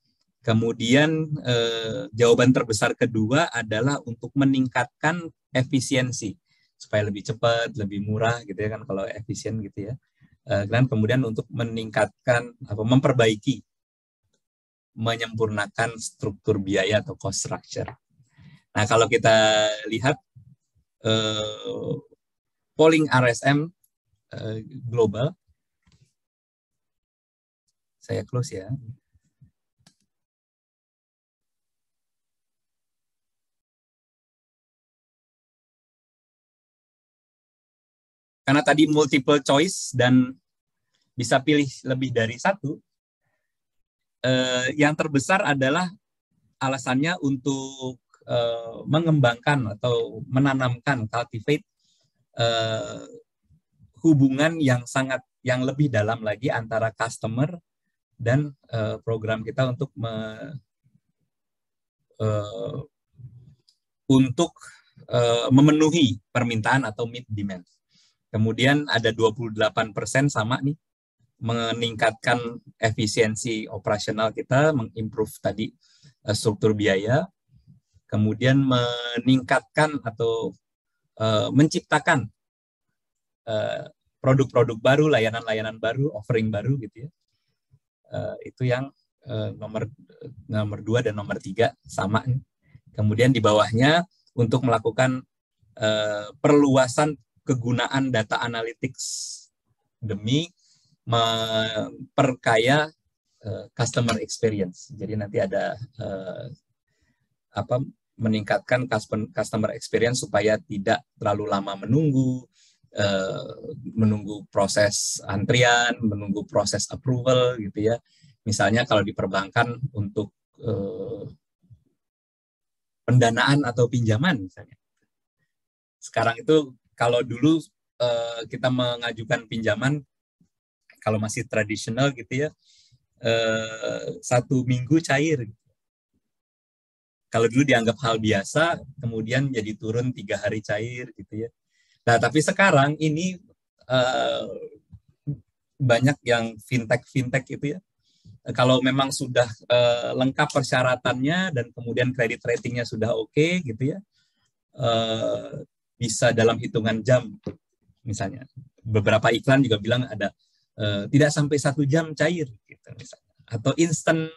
Kemudian jawaban terbesar kedua adalah untuk meningkatkan efisiensi supaya lebih cepat, lebih murah gitu ya kan kalau efisien gitu ya. Dan kemudian untuk meningkatkan atau memperbaiki, menyempurnakan struktur biaya atau cost structure. Nah, kalau kita lihat polling RSM global, saya close ya. Karena tadi multiple choice dan bisa pilih lebih dari satu, yang terbesar adalah alasannya untuk mengembangkan atau menanamkan, cultivate hubungan yang lebih dalam lagi antara customer dan program kita untuk memenuhi permintaan atau meet demand. Kemudian ada 28% sama nih, meningkatkan efisiensi operasional kita, mengimprove tadi struktur biaya, kemudian meningkatkan atau menciptakan produk-produk baru, layanan-layanan baru, offering baru gitu ya. Itu yang nomor 2 dan nomor 3 sama. Kemudian di bawahnya untuk melakukan perluasan kegunaan data analytics demi memperkaya customer experience. Jadi nanti ada meningkatkan customer experience supaya tidak terlalu lama menunggu proses antrian, menunggu proses approval gitu ya. Misalnya kalau di perbankan untuk pendanaan atau pinjaman misalnya. Sekarang itu kalau dulu kita mengajukan pinjaman kalau masih tradisional gitu ya, 1 minggu cair. Kalau dulu dianggap hal biasa, kemudian jadi turun 3 hari cair gitu ya. Nah, tapi sekarang ini banyak yang fintech gitu ya. Kalau memang sudah lengkap persyaratannya dan kemudian kredit ratingnya sudah oke gitu ya, bisa dalam hitungan jam misalnya. Beberapa iklan juga bilang ada tidak sampai 1 jam cair gitu misalnya, atau instant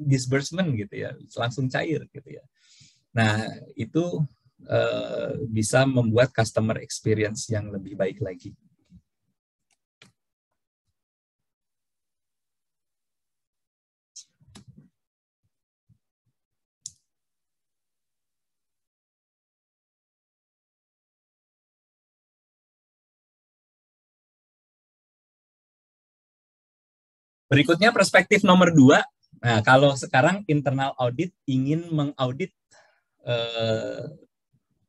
disbursement gitu ya, langsung cair gitu ya. Nah itu bisa membuat customer experience yang lebih baik lagi. Berikutnya perspektif nomor 2. Nah, kalau sekarang internal audit ingin mengaudit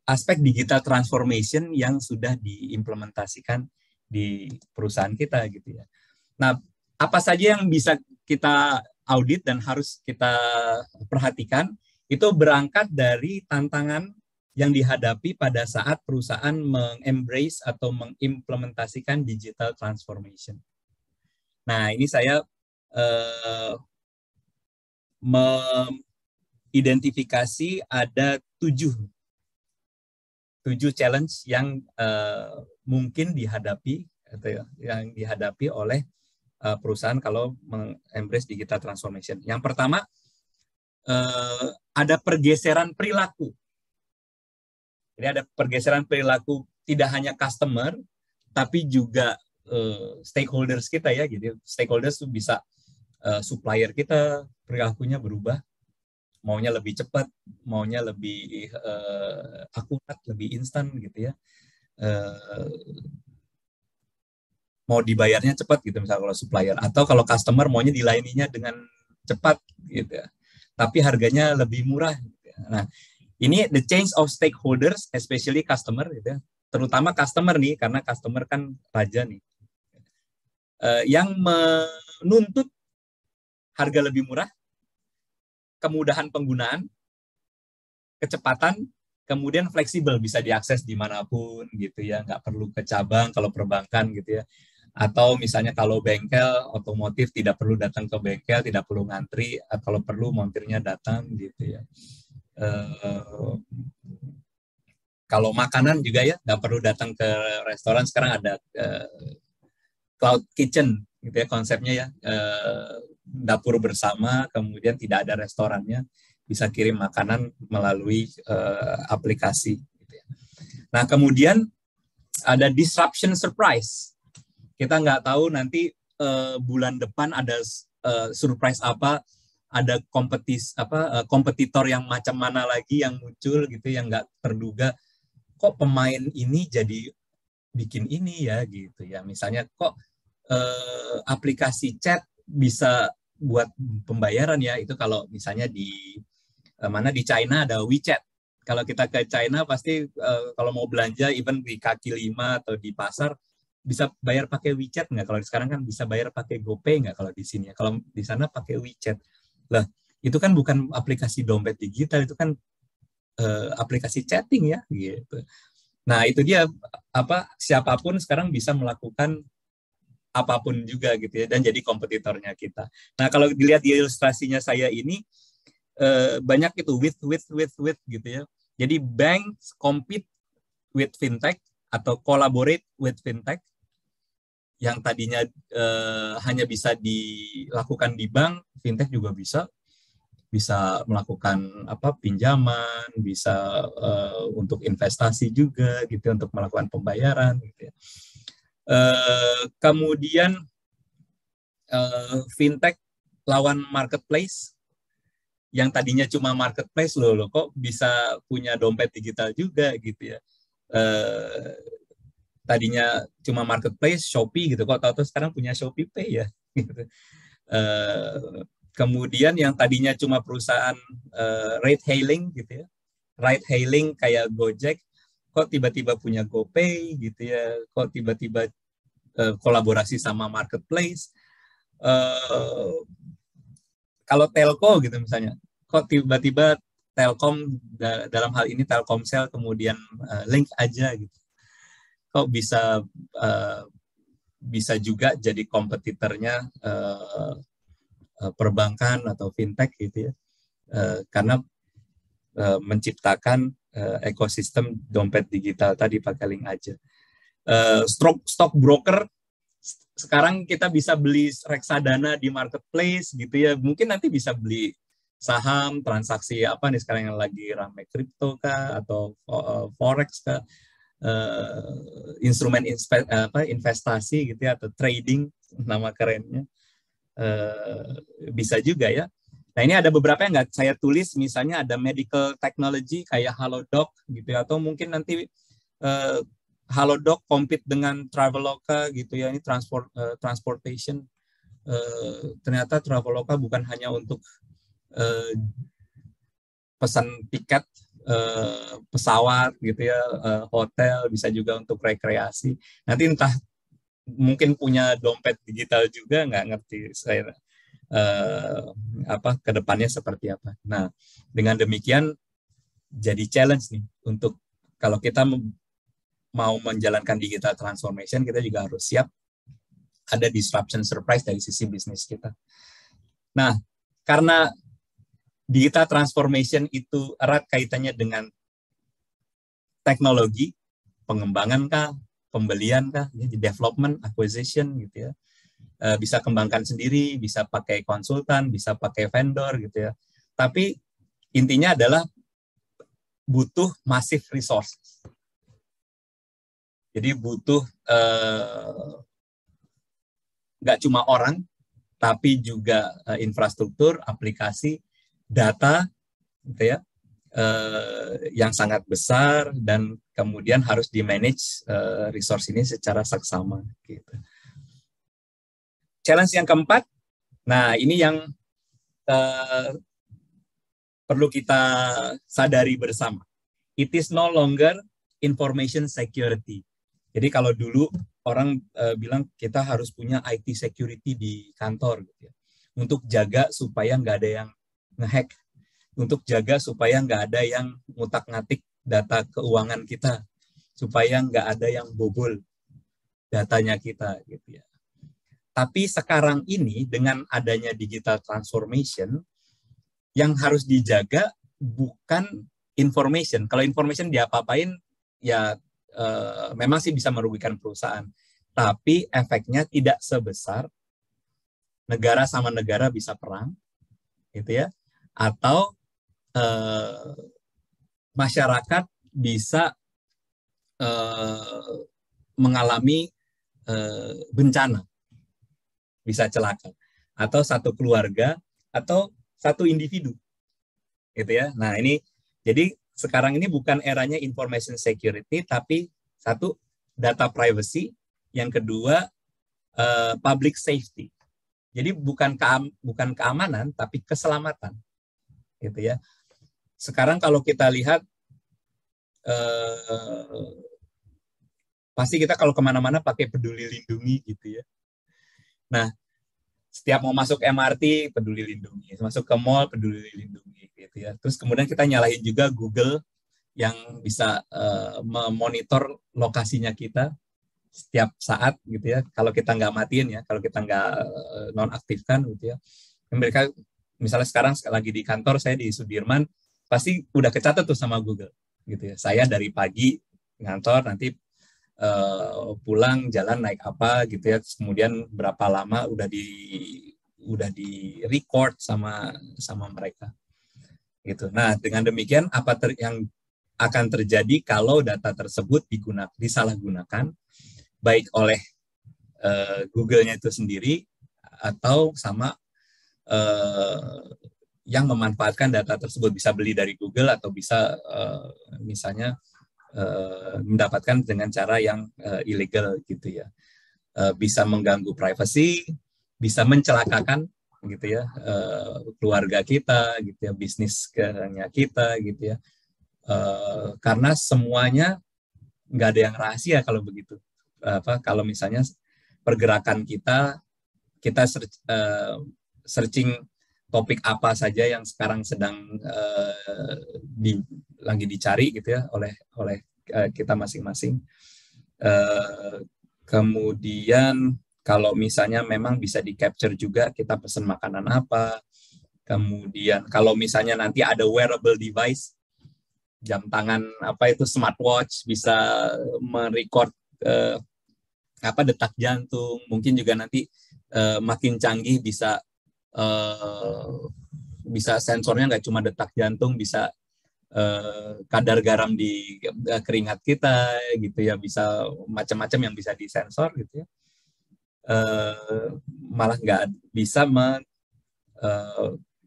aspek digital transformation yang sudah diimplementasikan di perusahaan kita gitu ya. Nah, apa saja yang bisa kita audit dan harus kita perhatikan itu berangkat dari tantangan yang dihadapi pada saat perusahaan mengembrace atau mengimplementasikan digital transformation. Nah, ini saya mengidentifikasi ada 7 challenge yang mungkin dihadapi atau yang dihadapi oleh perusahaan kalau mengembrace digital transformation. Yang pertama, ada pergeseran perilaku. Jadi ada pergeseran perilaku tidak hanya customer, tapi juga stakeholders kita ya. Jadi stakeholders itu bisa supplier kita, perilakunya berubah. Maunya lebih cepat, maunya lebih akurat, lebih instan gitu ya. Mau dibayarnya cepat gitu misalnya kalau supplier, atau kalau customer maunya dilayaninya dengan cepat gitu ya. Tapi harganya lebih murah gitu ya. Nah, ini the change of stakeholders, especially customer gitu ya. Terutama customer nih, karena customer kan raja nih. Yang menuntut harga lebih murah, kemudahan penggunaan, kecepatan, kemudian fleksibel, bisa diakses dimanapun gitu ya, nggak perlu ke cabang kalau perbankan gitu ya. Atau misalnya kalau bengkel otomotif tidak perlu datang ke bengkel, tidak perlu ngantri, kalau perlu montirnya datang gitu ya. Kalau makanan juga ya, nggak perlu datang ke restoran, sekarang ada cloud kitchen gitu ya konsepnya ya, dapur bersama, kemudian tidak ada restorannya, bisa kirim makanan melalui aplikasi gitu ya. Nah, kemudian ada disruption surprise. Kita nggak tahu nanti bulan depan ada surprise apa, ada kompetitor yang macam mana lagi yang muncul gitu yang nggak terduga. Kok pemain ini jadi bikin ini ya gitu ya. Misalnya kok aplikasi chat bisa buat pembayaran ya, itu kalau misalnya di China ada WeChat. Kalau kita ke China pasti kalau mau belanja even di kaki 5 atau di pasar bisa bayar pakai WeChat nggak? Kalau sekarang kan bisa bayar pakai GoPay nggak kalau di sini? Kalau di sana pakai WeChat. Lah, itu kan bukan aplikasi dompet digital, itu kan aplikasi chatting ya gitu. Nah, itu dia siapapun sekarang bisa melakukan apapun juga gitu ya, dan jadi kompetitornya kita. Nah, kalau dilihat di ilustrasinya saya ini banyak itu with gitu ya. Jadi banks compete with fintech atau collaborate with fintech. yang tadinya hanya bisa dilakukan di bank, fintech juga bisa melakukan pinjaman, bisa untuk investasi juga gitu, untuk melakukan pembayaran gitu ya. Kemudian fintech lawan marketplace, yang tadinya cuma marketplace loh kok bisa punya dompet digital juga gitu ya. Tadinya cuma marketplace, Shopee gitu, kok tahu-tahu sekarang punya Shopee Pay ya gitu. Kemudian yang tadinya cuma perusahaan ride hailing gitu ya, ride hailing kayak Gojek, kok tiba-tiba punya GoPay gitu ya, kok tiba-tiba kolaborasi sama marketplace. Kalau telco gitu misalnya, kok tiba-tiba Telkom, dalam hal ini Telkomsel, kemudian link aja gitu, kok bisa juga jadi kompetitornya perbankan atau fintech gitu ya, karena menciptakan ekosistem dompet digital tadi pakai link aja. Stock broker, sekarang kita bisa beli reksadana di marketplace gitu ya, mungkin nanti bisa beli saham, transaksi apa nih sekarang yang lagi ramai, kripto kah atau forex kah, instrumen investasi gitu ya, atau trading nama kerennya, bisa juga ya. Nah, ini ada beberapa yang nggak saya tulis, misalnya ada medical technology kayak Halodoc gitu ya, atau mungkin nanti Halodoc compete dengan Traveloka gitu ya, ini transportation. Ternyata Traveloka bukan hanya untuk pesan tiket pesawat gitu ya, hotel, bisa juga untuk rekreasi. Nanti entah mungkin punya dompet digital juga, nggak ngerti saya ke depannya seperti apa. Nah, dengan demikian jadi challenge nih untuk kalau kita mau menjalankan digital transformation, kita juga harus siap ada disruption surprise dari sisi bisnis kita. Nah, karena digital transformation itu erat kaitannya dengan teknologi, pengembangan kah, pembelian kah, development, acquisition gitu ya. Bisa kembangkan sendiri, bisa pakai konsultan, bisa pakai vendor gitu ya. Tapi intinya adalah butuh massive resources. Jadi butuh nggak cuma orang, tapi juga infrastruktur, aplikasi, data, gitu ya, yang sangat besar, dan kemudian harus di-manage resource ini secara saksama. Gitu. Challenge yang keempat, nah ini yang perlu kita sadari bersama. It is no longer information security. Jadi kalau dulu orang bilang kita harus punya IT security di kantor, gitu ya, untuk jaga supaya nggak ada yang ngehack, untuk jaga supaya nggak ada yang ngutak-ngatik data keuangan kita, supaya nggak ada yang bobol datanya kita, gitu ya. Tapi sekarang ini dengan adanya digital transformation, yang harus dijaga bukan information. Kalau information diapa-apain, ya memang sih bisa merugikan perusahaan. Tapi efeknya tidak sebesar negara sama negara bisa perang, gitu ya. Atau masyarakat bisa mengalami bencana, bisa celaka, atau satu keluarga, atau satu individu, gitu ya. Nah ini, jadi sekarang ini bukan eranya information security, tapi satu, data privacy, yang kedua public safety. Jadi bukan keamanan, tapi keselamatan, gitu ya. Sekarang kalau kita lihat, pasti kita kalau kemana-mana pakai Peduli Lindungi, gitu ya. Nah, setiap mau masuk MRT, Peduli Lindungi, masuk ke mall, Peduli Lindungi, gitu ya. Terus kemudian kita nyalahin juga Google yang bisa memonitor lokasinya kita setiap saat, gitu ya. Kalau kita nggak matiin ya, kalau kita nggak nonaktifkan, gitu ya. Mereka misalnya sekarang lagi di kantor saya di Sudirman, pasti udah kecatat tuh sama Google, gitu ya. Saya dari pagi ngantor, nanti pulang jalan naik apa gitu ya, kemudian berapa lama udah di record sama mereka gitu. Nah, dengan demikian yang akan terjadi kalau data tersebut disalahgunakan baik oleh Google-nya itu sendiri atau sama yang memanfaatkan data tersebut, bisa beli dari Google atau bisa misalnya mendapatkan dengan cara yang ilegal gitu ya. Bisa mengganggu privasi, bisa mencelakakan gitu ya keluarga kita gitu ya, bisnisnya kita gitu ya. Karena semuanya nggak ada yang rahasia kalau begitu. Kalau misalnya pergerakan kita searching topik apa saja yang sekarang sedang lagi dicari gitu ya oleh kita masing-masing. Kemudian kalau misalnya memang bisa di capture juga kita pesan makanan apa. Kemudian kalau misalnya nanti ada wearable device, jam tangan apa itu, smartwatch, bisa merecord detak jantung, mungkin juga nanti makin canggih bisa sensornya nggak cuma detak jantung, bisa kadar garam di keringat kita gitu ya, bisa macam-macam yang bisa disensor gitu ya. Malah nggak bisa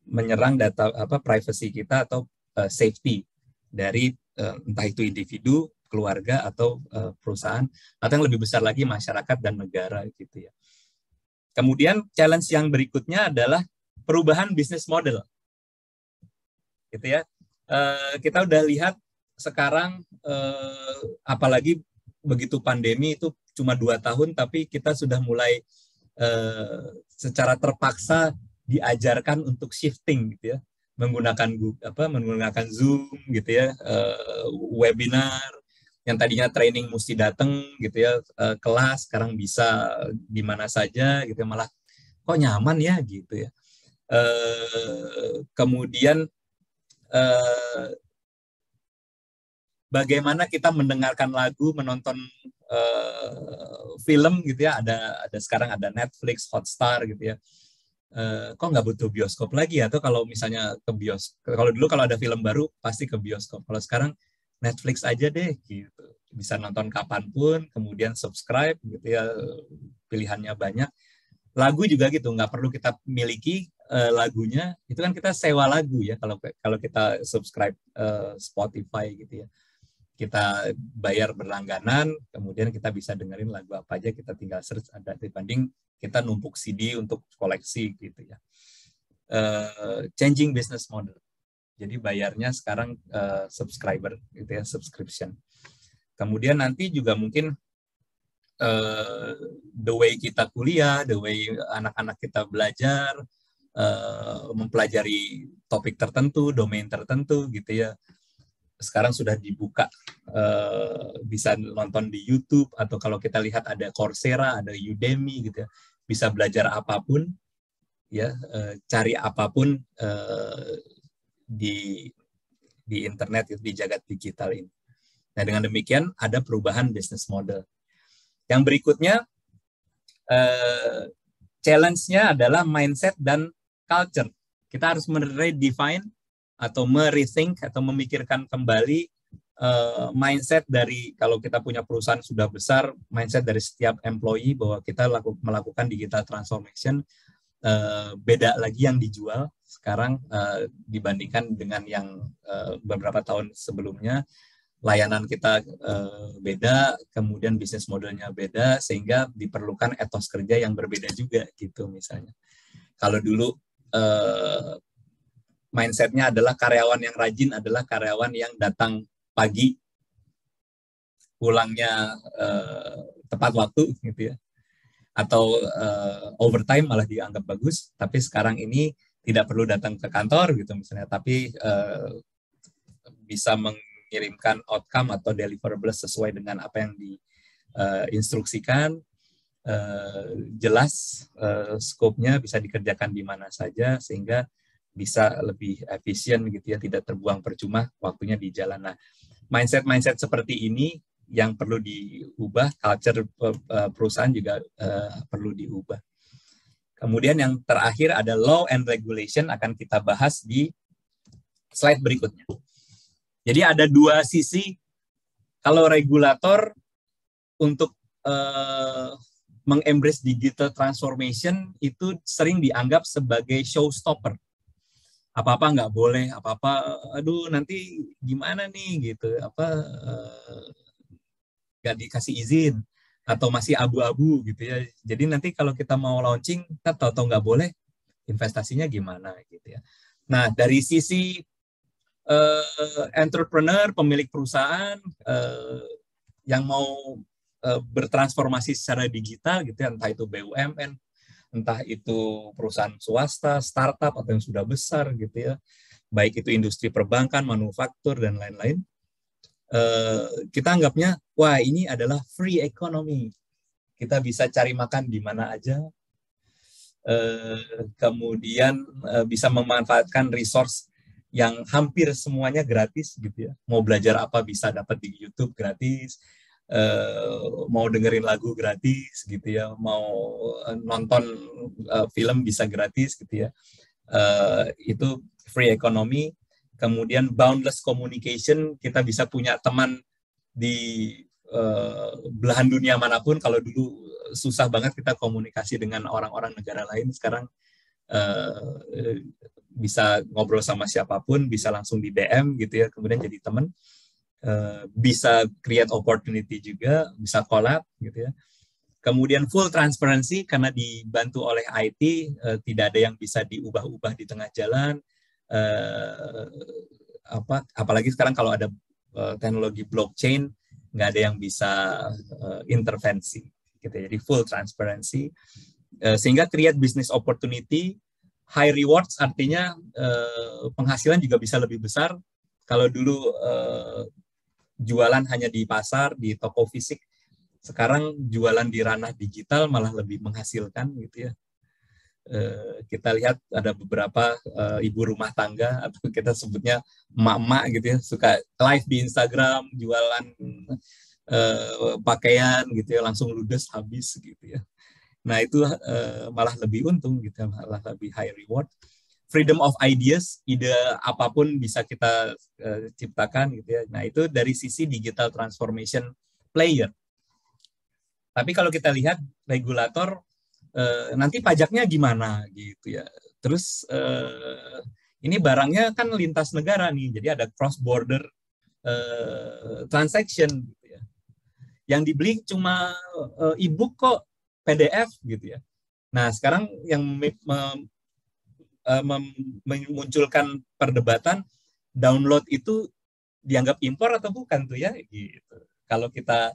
menyerang data privacy kita atau safety dari entah itu individu, keluarga atau perusahaan, atau yang lebih besar lagi masyarakat dan negara gitu ya. Kemudian challenge yang berikutnya adalah perubahan bisnis model, gitu ya. Kita udah lihat sekarang, apalagi begitu pandemi itu cuma 2 tahun, tapi kita sudah mulai secara terpaksa diajarkan untuk shifting, gitu ya, menggunakan Zoom, gitu ya, webinar. Yang tadinya training mesti datang gitu ya, kelas sekarang bisa di mana saja gitu ya, malah kok nyaman ya gitu ya. Kemudian bagaimana kita mendengarkan lagu, menonton film gitu ya, ada sekarang ada Netflix, Hotstar gitu ya. Kok nggak butuh bioskop lagi, atau kalau misalnya ke bioskop, kalau dulu kalau ada film baru pasti ke bioskop, kalau sekarang Netflix aja deh gitu, bisa nonton kapanpun, kemudian subscribe gitu ya, pilihannya banyak. Lagu juga gitu, nggak perlu kita miliki lagunya, itu kan kita sewa lagu ya kalau kita subscribe Spotify gitu ya, kita bayar berlangganan, kemudian kita bisa dengerin lagu apa aja, kita tinggal search ada, dibanding kita numpuk CD untuk koleksi gitu ya. Changing business model. Jadi bayarnya sekarang subscriber gitu ya, subscription. Kemudian nanti juga mungkin the way kita kuliah, the way anak-anak kita belajar, mempelajari topik tertentu, domain tertentu gitu ya. Sekarang sudah dibuka, bisa nonton di YouTube, atau kalau kita lihat ada Coursera, ada Udemy gitu ya, bisa belajar apapun ya, cari apapun di internet, di jagat digital ini. Nah, dengan demikian ada perubahan business model. Yang berikutnya, challenge-nya adalah mindset dan culture. Kita harus meredefine atau merethink atau memikirkan kembali mindset dari, kalau kita punya perusahaan sudah besar, mindset dari setiap employee bahwa kita melakukan digital transformation. Beda lagi yang dijual sekarang dibandingkan dengan yang beberapa tahun sebelumnya. Layanan kita beda, kemudian bisnis modelnya beda, sehingga diperlukan etos kerja yang berbeda juga gitu. Misalnya kalau dulu mindsetnya adalah karyawan yang rajin adalah karyawan yang datang pagi, pulangnya tepat waktu gitu ya, atau overtime malah dianggap bagus. Tapi sekarang ini tidak perlu datang ke kantor gitu misalnya, tapi bisa mengirimkan outcome atau deliverables sesuai dengan apa yang diinstruksikan, jelas skopnya, bisa dikerjakan di mana saja, sehingga bisa lebih efisien gitu ya, tidak terbuang percuma waktunya di jalan. Nah, mindset seperti ini yang perlu diubah, culture perusahaan juga perlu diubah. Kemudian yang terakhir ada law and regulation, akan kita bahas di slide berikutnya. Jadi ada dua sisi. Kalau regulator untuk mengembrace digital transformation itu sering dianggap sebagai showstopper. Apa-apa nggak boleh, apa-apa, aduh nanti gimana nih gitu, nggak dikasih izin atau masih abu-abu gitu ya. Jadi nanti kalau kita mau launching, kita tahu-tahu nggak boleh, investasinya gimana gitu ya. Nah dari sisi entrepreneur, pemilik perusahaan yang mau bertransformasi secara digital gitu ya, entah itu BUMN, entah itu perusahaan swasta, startup atau yang sudah besar gitu ya, baik itu industri perbankan, manufaktur dan lain-lain, kita anggapnya wah ini adalah free economy, kita bisa cari makan di mana aja, kemudian bisa memanfaatkan resource yang hampir semuanya gratis gitu ya, mau belajar apa bisa dapat di YouTube gratis, mau dengerin lagu gratis gitu ya, mau nonton film bisa gratis gitu ya, itu free economy. Kemudian boundless communication, kita bisa punya teman di belahan dunia manapun. Kalau dulu susah banget kita komunikasi dengan orang-orang negara lain, sekarang bisa ngobrol sama siapapun, bisa langsung di DM gitu ya, kemudian jadi teman. Bisa create opportunity juga, bisa collab gitu ya. Kemudian full transparency karena dibantu oleh IT, tidak ada yang bisa diubah-ubah di tengah jalan. Apalagi sekarang kalau ada teknologi blockchain, nggak ada yang bisa intervensi gitu ya. Jadi full transparency, sehingga create business opportunity, high rewards, artinya penghasilan juga bisa lebih besar. Kalau dulu jualan hanya di pasar, di toko fisik, sekarang jualan di ranah digital malah lebih menghasilkan gitu ya. Kita lihat ada beberapa ibu rumah tangga atau kita sebutnya emak-emak gitu ya, suka live di Instagram jualan pakaian gitu ya, langsung ludes habis gitu ya. Nah itu malah lebih untung gitu, malah lebih high reward. Freedom of ideas, ide apapun bisa kita ciptakan gitu ya. Nah itu dari sisi digital transformation player. Tapi kalau kita lihat regulator, nanti pajaknya gimana gitu ya. Terus ini barangnya kan lintas negara nih, jadi ada cross border transaction gitu ya. Yang dibeli cuma e-book kok, PDF gitu ya. Nah sekarang yang memunculkan perdebatan, download itu dianggap impor atau bukan tuh ya gitu. Kalau kita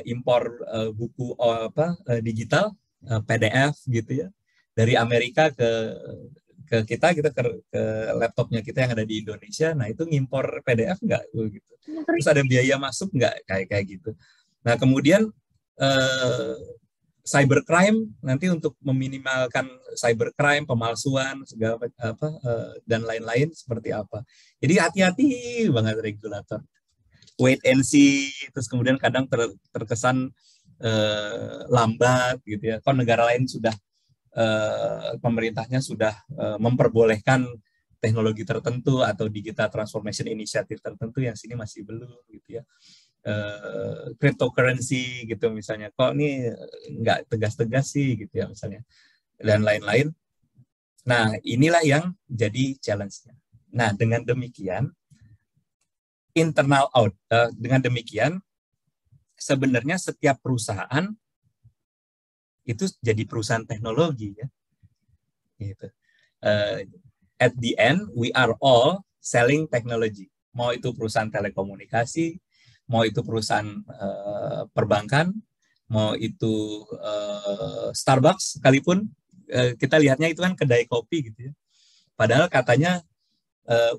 impor buku digital, PDF gitu ya, dari Amerika ke kita ke laptopnya kita yang ada di Indonesia, nah itu ngimpor PDF nggak gitu. Terus ada biaya masuk nggak kayak gitu. Nah kemudian cybercrime, nanti untuk meminimalkan cybercrime, pemalsuan segala dan lain-lain seperti apa. Jadi hati-hati banget regulator. Wait and see, terus kemudian kadang terkesan lambat gitu ya. Kalau negara lain sudah pemerintahnya sudah memperbolehkan teknologi tertentu atau digital transformation initiative tertentu, yang sini masih belum gitu ya. Cryptocurrency gitu misalnya, kok ini nggak tegas-tegas sih gitu ya misalnya, dan lain-lain. Nah inilah yang jadi challenge-nya. Nah dengan demikian dengan demikian sebenarnya setiap perusahaan itu jadi perusahaan teknologi ya. Gitu. At the end we are all selling technology. Mau itu perusahaan telekomunikasi, mau itu perusahaan perbankan, mau itu Starbucks sekalipun, kita lihatnya itu kan kedai kopi gitu ya. Padahal katanya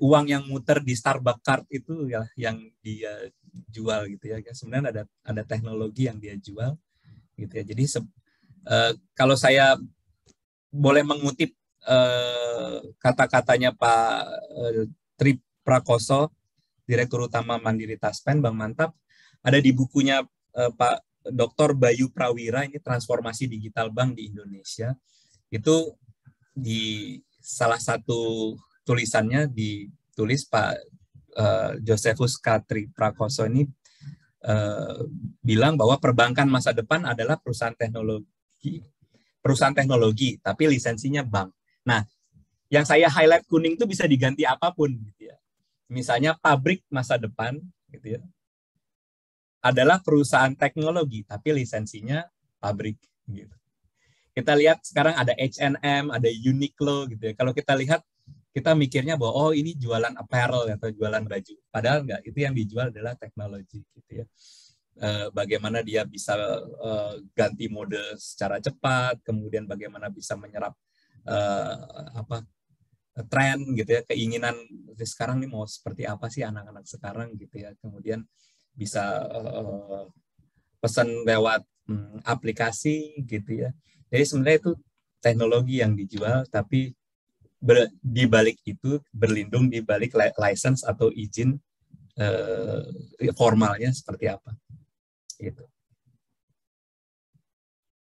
uang yang muter di Starbucks card itu ya yang dia jual gitu ya. Sebenarnya ada teknologi yang dia jual gitu ya. Jadi kalau saya boleh mengutip kata-katanya Pak Tri Prakoso, Direktur Utama Mandiri Taspen, Bank Mantap, ada di bukunya Pak Dr. Bayu Prawira, ini transformasi digital bank di Indonesia. Itu di salah satu tulisannya ditulis Pak Josephus Katri Prakoso ini bilang bahwa perbankan masa depan adalah perusahaan teknologi, tapi lisensinya bank. Nah, yang saya highlight kuning itu bisa diganti apapun, gitu ya. Misalnya pabrik masa depan, gitu ya, adalah perusahaan teknologi, tapi lisensinya pabrik, gitu. Kita lihat sekarang ada H&M, ada Uniqlo, gitu ya. Kalau kita lihat, kita mikirnya bahwa oh ini jualan apparel atau jualan baju. Padahal enggak, itu yang dijual adalah teknologi, gitu ya. Bagaimana dia bisa ganti mode secara cepat, kemudian bagaimana bisa menyerap tren, gitu ya, keinginan sekarang nih mau seperti apa sih anak-anak sekarang, gitu ya. Kemudian bisa pesan lewat aplikasi, gitu ya. Jadi sebenarnya itu teknologi yang dijual, tapi di balik itu berlindung di balik license atau izin formalnya seperti apa. Gitu.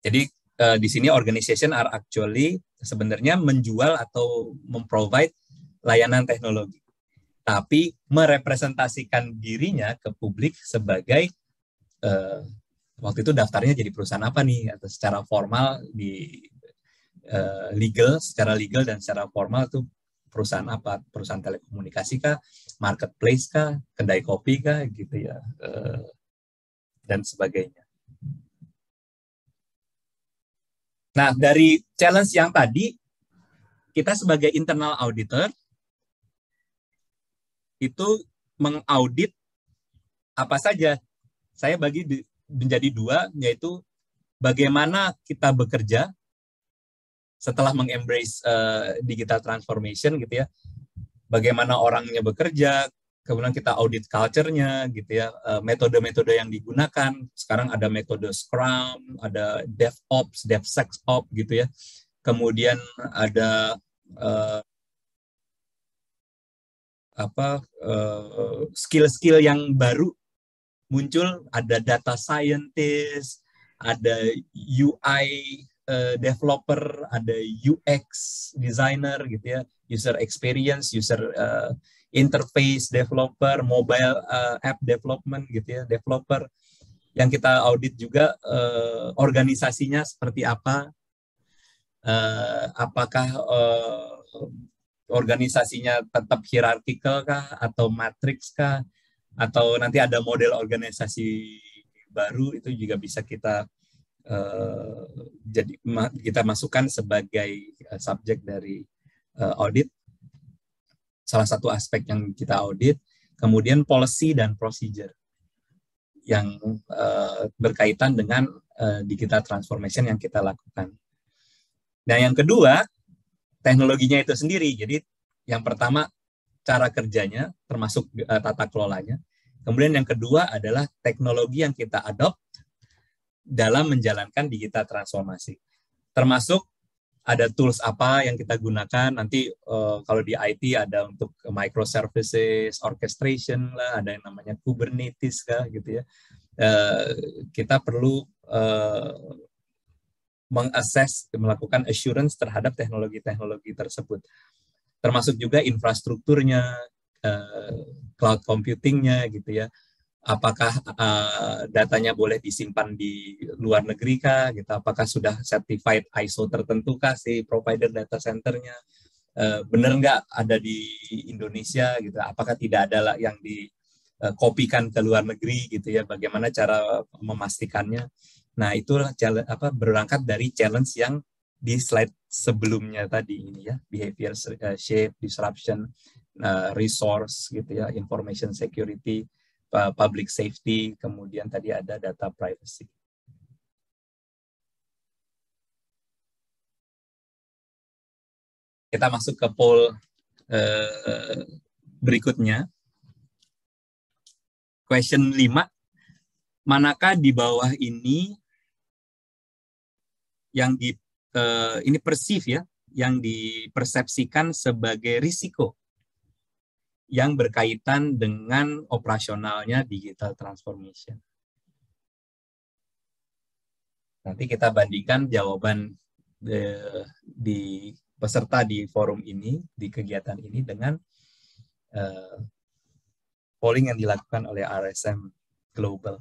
Jadi di sini organization are actually sebenarnya menjual atau memprovide layanan teknologi, tapi merepresentasikan dirinya ke publik sebagai waktu itu daftarnya jadi perusahaan apa nih, atau secara formal di secara legal dan secara formal itu perusahaan apa, perusahaan telekomunikasi kah, marketplace kah, kedai kopi kah, gitu ya, dan sebagainya. Nah, dari challenge yang tadi, kita sebagai internal auditor itu mengaudit apa saja. Saya bagi menjadi dua, yaitu bagaimana kita bekerja setelah mengembrace digital transformation, gitu ya. Bagaimana orangnya bekerja, kemudian kita audit culture-nya, gitu ya, metode-metode yang digunakan. Sekarang ada metode Scrum, ada DevOps, DevSecOps, gitu ya. Kemudian ada skill-skill yang baru muncul, ada data scientist, ada UI developer, ada UX designer, gitu ya, user experience, user interface developer, mobile app development, gitu ya, developer. Yang kita audit juga organisasinya seperti apa, apakah organisasinya tetap hierarkikal kah, atau matriks kah, atau nanti ada model organisasi baru, itu juga bisa kita kita masukkan sebagai subjek dari audit. Salah satu aspek yang kita audit. Kemudian policy dan procedure yang berkaitan dengan digital transformation yang kita lakukan. Nah, yang kedua, teknologinya itu sendiri. Jadi yang pertama cara kerjanya, termasuk tata kelolanya. Kemudian yang kedua adalah teknologi yang kita adopt dalam menjalankan digital transformasi. Termasuk ada tools apa yang kita gunakan. Nanti kalau di IT ada untuk microservices, orchestration lah, ada yang namanya Kubernetes kah, gitu ya. Kita perlu mengakses, melakukan assurance terhadap teknologi-teknologi tersebut. Termasuk juga infrastrukturnya, cloud computingnya, gitu ya. Apakah datanya boleh disimpan di luar negeri kah, gitu. Apakah sudah certified ISO tertentu kah si provider data centernya, benar nggak ada di Indonesia, gitu. Apakah tidak ada yang dikopikan ke luar negeri, gitu ya. Bagaimana cara memastikannya. Nah, itulah berangkat dari challenge yang di slide sebelumnya tadi ini ya, behavior shape, disruption, resource, gitu ya, information security, public safety, kemudian tadi ada data privacy. Kita masuk ke poll berikutnya. Question 5. Manakah di bawah ini yang ini perceive ya, yang dipersepsikan sebagai risiko yang berkaitan dengan operasionalnya digital transformation. Nanti kita bandingkan jawaban di peserta di forum ini, di kegiatan ini dengan polling yang dilakukan oleh RSM Global.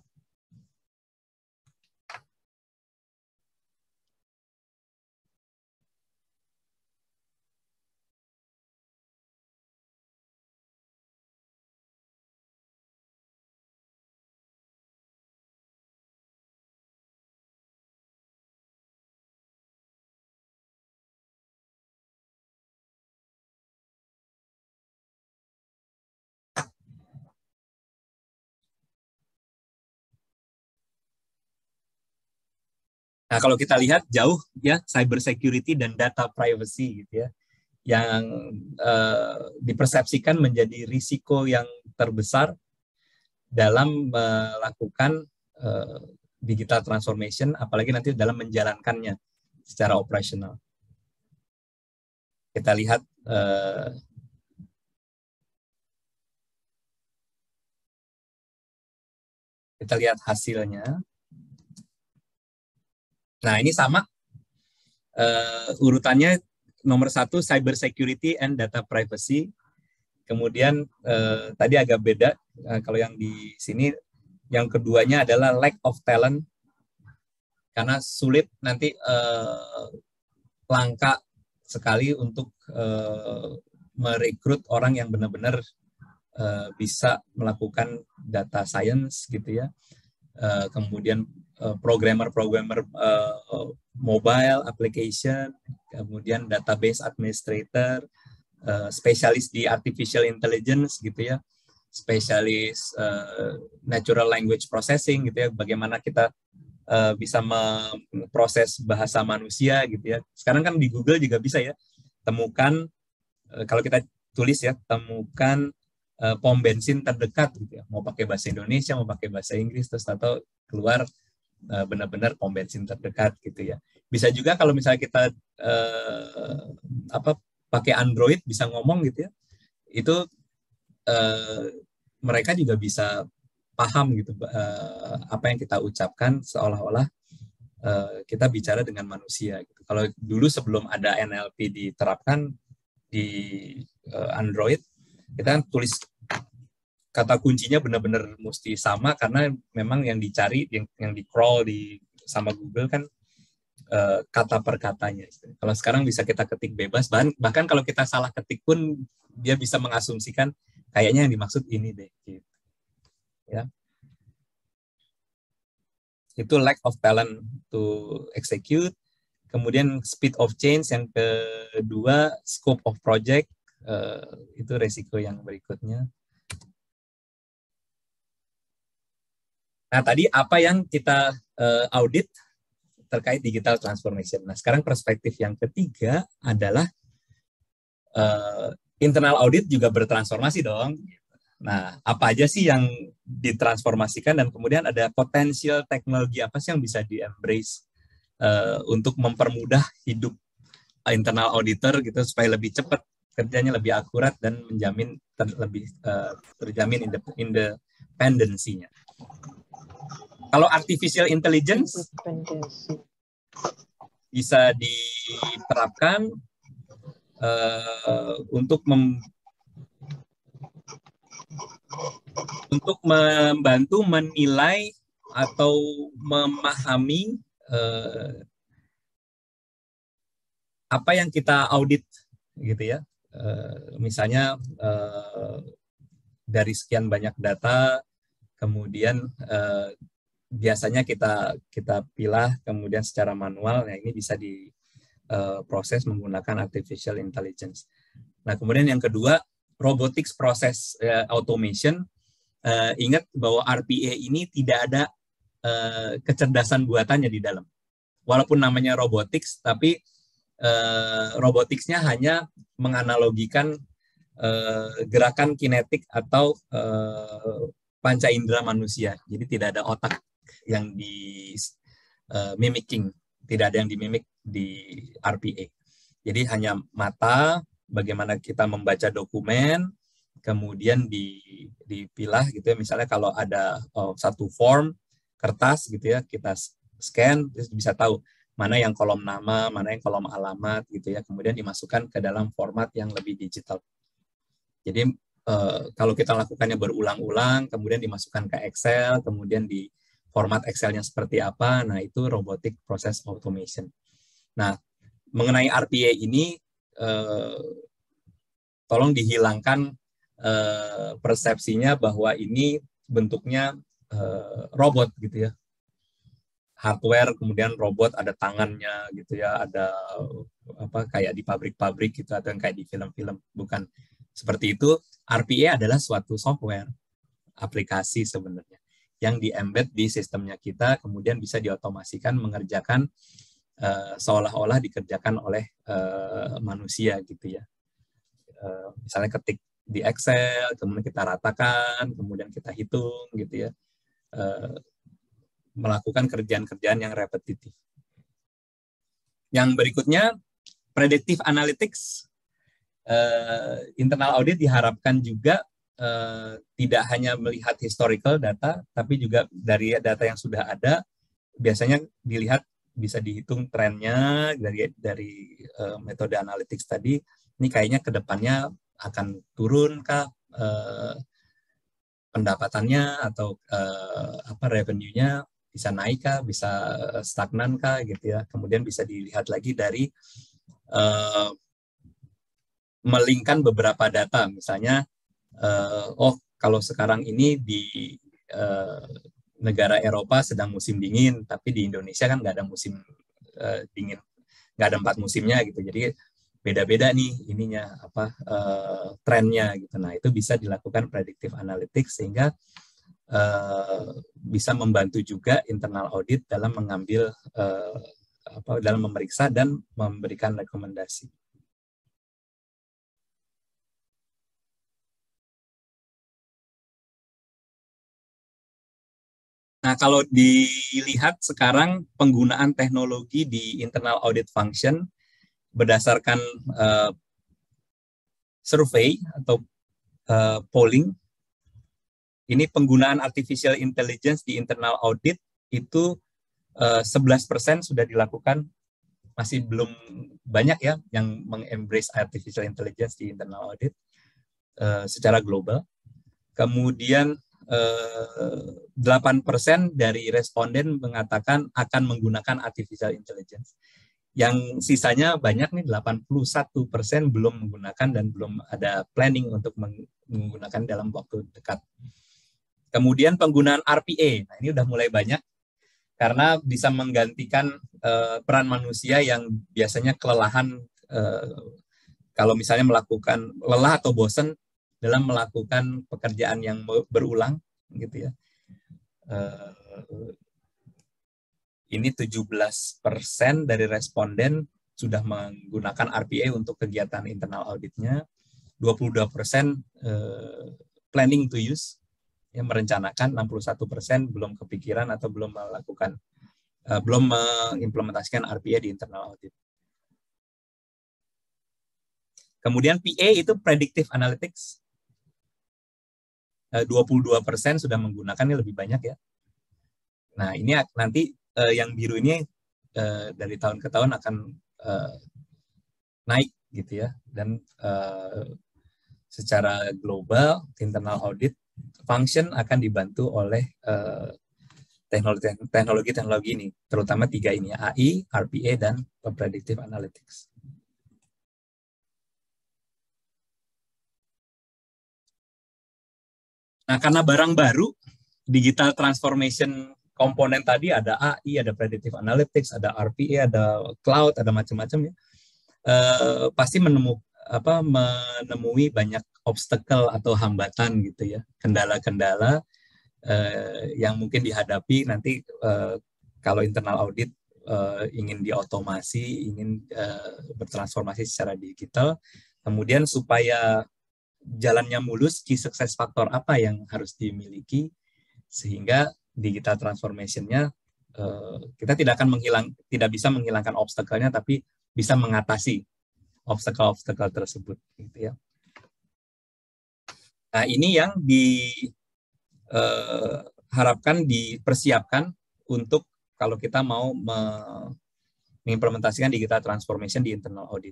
Nah, kalau kita lihat jauh ya cyber security dan data privacy gitu ya, yang dipersepsikan menjadi risiko yang terbesar dalam melakukan digital transformation, apalagi nanti dalam menjalankannya secara operasional. Kita lihat hasilnya. Nah, ini sama urutannya. Nomor 1 cyber security and data privacy. Kemudian tadi agak beda. Kalau yang di sini, yang keduanya adalah lack of talent, karena sulit nanti langka sekali untuk merekrut orang yang benar-benar bisa melakukan data science gitu ya. Kemudian programmer mobile application, kemudian database administrator, spesialis di artificial intelligence gitu ya, spesialis natural language processing gitu ya, bagaimana kita bisa memproses bahasa manusia gitu ya. Sekarang kan di Google juga bisa ya, temukan kalau kita tulis ya, temukan pom bensin terdekat gitu ya, mau pakai bahasa Indonesia, mau pakai bahasa Inggris, terus atau keluar benar-benar pom bensin terdekat gitu ya. Bisa juga kalau misalnya kita pakai Android bisa ngomong gitu ya, itu mereka juga bisa paham gitu apa yang kita ucapkan, seolah-olah kita bicara dengan manusia gitu. Kalau dulu sebelum ada NLP diterapkan di Android, kita kan tulis kata kuncinya benar-benar mesti sama, karena memang yang dicari, yang di crawl sama Google kan kata per katanya. Kalau sekarang bisa kita ketik bebas, bahkan kalau kita salah ketik pun dia bisa mengasumsikan kayaknya yang dimaksud ini deh. Gitu. Ya. Itu lack of talent to execute. Kemudian speed of change yang kedua, scope of project, itu resiko yang berikutnya. Nah, tadi apa yang kita audit terkait digital transformation. Nah, sekarang perspektif yang ketiga adalah internal audit juga bertransformasi dong. Nah, apa aja sih yang ditransformasikan, dan kemudian ada potensial teknologi apa sih yang bisa di-embrace untuk mempermudah hidup internal auditor gitu, supaya lebih cepat kerjanya, lebih akurat, dan menjamin lebih terjamin independensinya. Kalau artificial intelligence bisa diterapkan untuk membantu menilai atau memahami apa yang kita audit gitu ya. Misalnya dari sekian banyak data, kemudian biasanya kita pilah kemudian secara manual. Nah, ini bisa diproses menggunakan artificial intelligence. Nah, kemudian yang kedua, robotics process automation. Ingat bahwa RPA ini tidak ada kecerdasan buatannya di dalam. Walaupun namanya robotics, tapi roboticsnya hanya menganalogikan gerakan kinetik atau panca indera manusia. Jadi tidak ada otak yang di mimicking, tidak ada yang dimimik di RPA. Jadi hanya mata, bagaimana kita membaca dokumen, kemudian dipilah gitu ya. Misalnya kalau ada satu form kertas gitu ya, kita scan, terus bisa tahu mana yang kolom nama, mana yang kolom alamat gitu ya, kemudian dimasukkan ke dalam format yang lebih digital. Jadi kalau kita lakukannya berulang-ulang, kemudian dimasukkan ke Excel, kemudian di format Excel-nya seperti apa, nah itu robotic process automation. Nah, mengenai RPA ini, tolong dihilangkan persepsinya bahwa ini bentuknya robot gitu ya. Hardware, kemudian robot ada tangannya gitu ya, ada apa kayak di pabrik-pabrik gitu atau yang kayak di film-film. Bukan seperti itu. RPA adalah suatu software, aplikasi sebenarnya yang di-embed di sistemnya kita, kemudian bisa diotomasikan mengerjakan seolah-olah dikerjakan oleh manusia gitu ya. Misalnya ketik di Excel, kemudian kita ratakan, kemudian kita hitung gitu ya. Melakukan kerjaan-kerjaan yang repetitif. Yang berikutnya, predictive analytics. Internal audit diharapkan juga tidak hanya melihat historical data, tapi juga dari data yang sudah ada, biasanya dilihat bisa dihitung trennya dari metode analytics tadi. Ini kayaknya ke depannya akan turun kah pendapatannya atau revenue-nya, bisa naik kah, bisa stagnan kah gitu ya. Kemudian bisa dilihat lagi dari melingkan beberapa data, misalnya kalau sekarang ini di negara Eropa sedang musim dingin, tapi di Indonesia kan nggak ada musim dingin, nggak ada 4 musimnya gitu. Jadi beda-beda nih ininya trennya gitu. Nah itu bisa dilakukan predictive analytics sehingga bisa membantu juga internal audit dalam mengambil dalam memeriksa dan memberikan rekomendasi. Nah, kalau dilihat sekarang penggunaan teknologi di internal audit function berdasarkan survei atau polling, ini penggunaan artificial intelligence di internal audit itu 11% sudah dilakukan, masih belum banyak ya yang meng-embrace artificial intelligence di internal audit secara global. Kemudian 8% dari responden mengatakan akan menggunakan artificial intelligence. Yang sisanya banyak nih, 81% belum menggunakan dan belum ada planning untuk menggunakan dalam waktu dekat. Kemudian penggunaan RPA, nah ini udah mulai banyak karena bisa menggantikan peran manusia yang biasanya kelelahan kalau misalnya melakukan lelah atau bosan dalam melakukan pekerjaan yang berulang gitu ya. Ini 17% dari responden sudah menggunakan RPA untuk kegiatan internal auditnya, 22% planning to use, yang merencanakan, 61% belum kepikiran atau belum melakukan, belum mengimplementasikan RPA di internal audit. Kemudian PA itu predictive analytics, 22% sudah menggunakannya, lebih banyak ya. Nah ini nanti yang biru ini dari tahun ke tahun akan naik gitu ya, dan secara global internal audit function akan dibantu oleh teknologi-teknologi ini, terutama 3 ini, AI, RPA, dan predictive analytics. Nah, karena barang baru, digital transformation komponen tadi ada AI, ada predictive analytics, ada RPA, ada cloud, ada macam-macam ya. Pasti menemui banyak obstacle atau hambatan gitu ya, kendala-kendala yang mungkin dihadapi nanti kalau internal audit ingin diotomasi, ingin bertransformasi secara digital. Kemudian supaya jalannya mulus, key success factor apa yang harus dimiliki sehingga digital transformation-nya kita tidak bisa menghilangkan obstacle-nya, tapi bisa mengatasi obstacle-obstacle tersebut gitu ya. Nah, ini yang diharapkan dipersiapkan untuk kalau kita mau mengimplementasikan digital transformation di internal audit.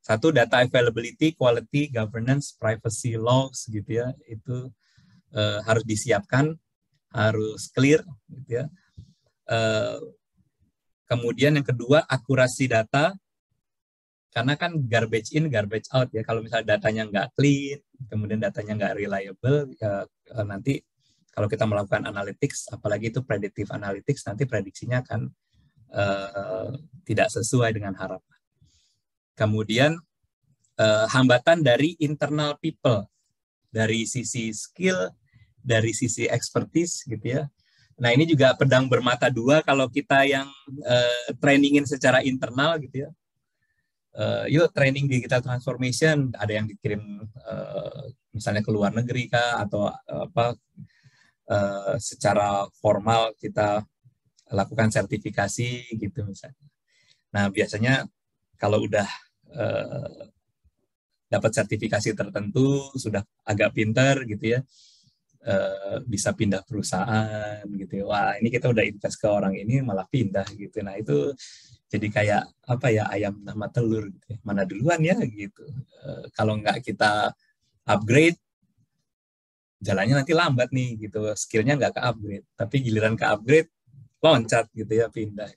Satu, data availability, quality, governance, privacy laws gitu ya, itu harus disiapkan, harus clear gitu ya. Kemudian yang kedua, akurasi data, karena kan garbage in, garbage out ya. Kalau misalnya datanya nggak clean, kemudian datanya nggak reliable, ya, nanti kalau kita melakukan analytics, apalagi itu predictive analytics, nanti prediksinya akan tidak sesuai dengan harapan. Kemudian hambatan dari internal people, dari sisi skill, dari sisi expertise gitu ya. Nah, ini juga pedang bermata dua kalau kita yang trainingin secara internal gitu ya. Yuk training digital transformation, ada yang dikirim misalnya ke luar negeri kah, atau secara formal kita lakukan sertifikasi gitu misalnya. Nah, biasanya kalau udah dapat sertifikasi tertentu, sudah agak pinter gitu ya, bisa pindah perusahaan gitu ya. Wah, ini kita udah invest ke orang ini malah pindah gitu. Nah, itu jadi kayak apa ya, ayam sama telur gitu ya. Mana duluan ya gitu. Kalau nggak kita upgrade, jalannya nanti lambat nih gitu. Skillnya nggak ke-upgrade. Tapi giliran ke-upgrade, loncat gitu ya, pindah.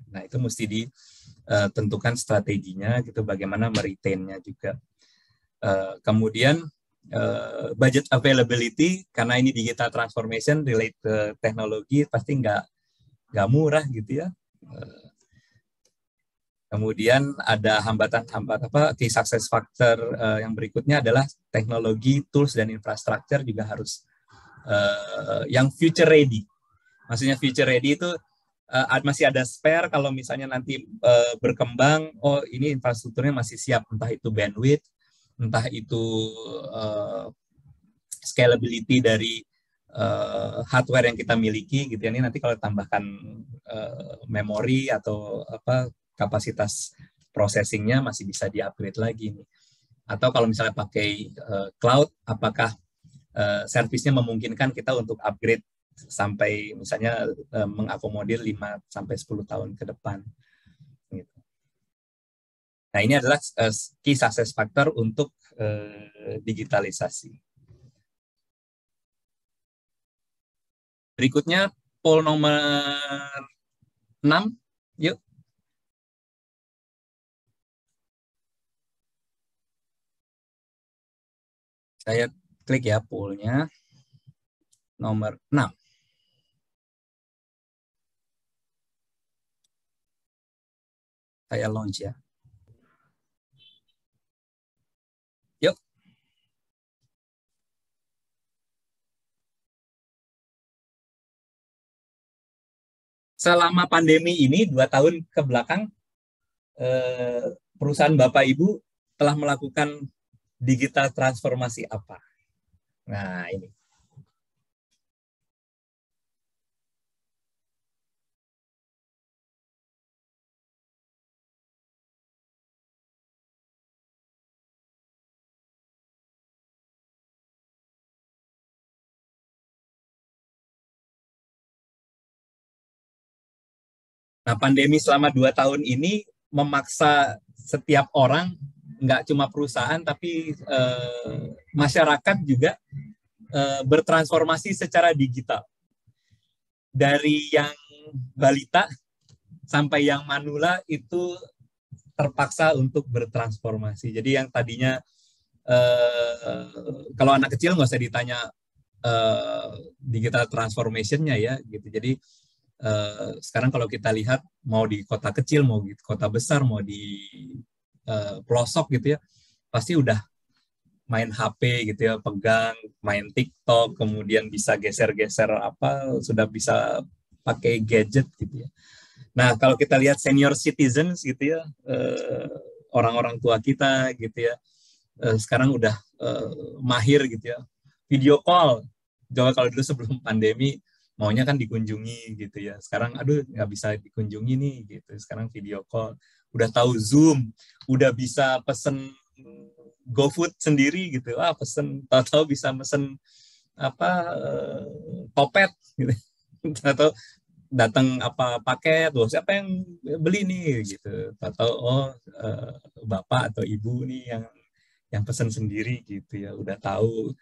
Nah, itu mesti ditentukan strateginya gitu, bagaimana meretainnya juga. Kemudian budget availability, karena ini digital transformation relate ke teknologi, pasti nggak murah gitu ya. Kemudian ada hambatan-hambatan key success factor yang berikutnya adalah teknologi, tools, dan infrastructure juga harus yang future ready. Maksudnya future ready itu masih ada spare kalau misalnya nanti berkembang, oh ini infrastrukturnya masih siap, entah itu bandwidth, entah itu scalability dari hardware yang kita miliki gitu ya. Ini nanti kalau tambahkan memori atau kapasitas processingnya masih bisa di-upgrade lagi nih. Atau kalau misalnya pakai cloud, apakah servisnya memungkinkan kita untuk upgrade sampai misalnya mengakomodir 5-10 tahun ke depan. Gitu. Nah, ini adalah key success factor untuk digitalisasi. Berikutnya, poll nomor 6. Yuk. Saya klik ya pollnya nomor 6. Saya launch ya. Yuk. Selama pandemi ini 2 tahun ke belakang, perusahaan Bapak Ibu telah melakukan digital transformasi apa? Nah, ini. Nah, pandemi selama 2 tahun ini memaksa setiap orang, nggak cuma perusahaan, tapi masyarakat juga bertransformasi secara digital. Dari yang balita sampai yang manula itu terpaksa untuk bertransformasi. Jadi yang tadinya kalau anak kecil nggak usah ditanya digital transformation-nya ya, gitu. Jadi sekarang kalau kita lihat mau di kota kecil, mau di kota besar, mau di pelosok gitu ya, pasti udah main HP gitu ya, pegang, main TikTok, kemudian bisa geser-geser sudah bisa pakai gadget gitu ya. Nah, kalau kita lihat senior citizens gitu ya, orang-orang tua kita gitu ya, sekarang udah mahir gitu ya, video call. Coba kalau dulu sebelum pandemi maunya kan dikunjungi gitu ya, sekarang aduh nggak bisa dikunjungi nih gitu, sekarang video call. Udah tahu Zoom, udah bisa pesen GoFood sendiri gitu, pesen, tahu-tahu bisa mesen topet gitu. Atau datang paket, siapa yang beli nih gitu, atau bapak atau ibu nih yang pesan sendiri gitu ya, udah tahu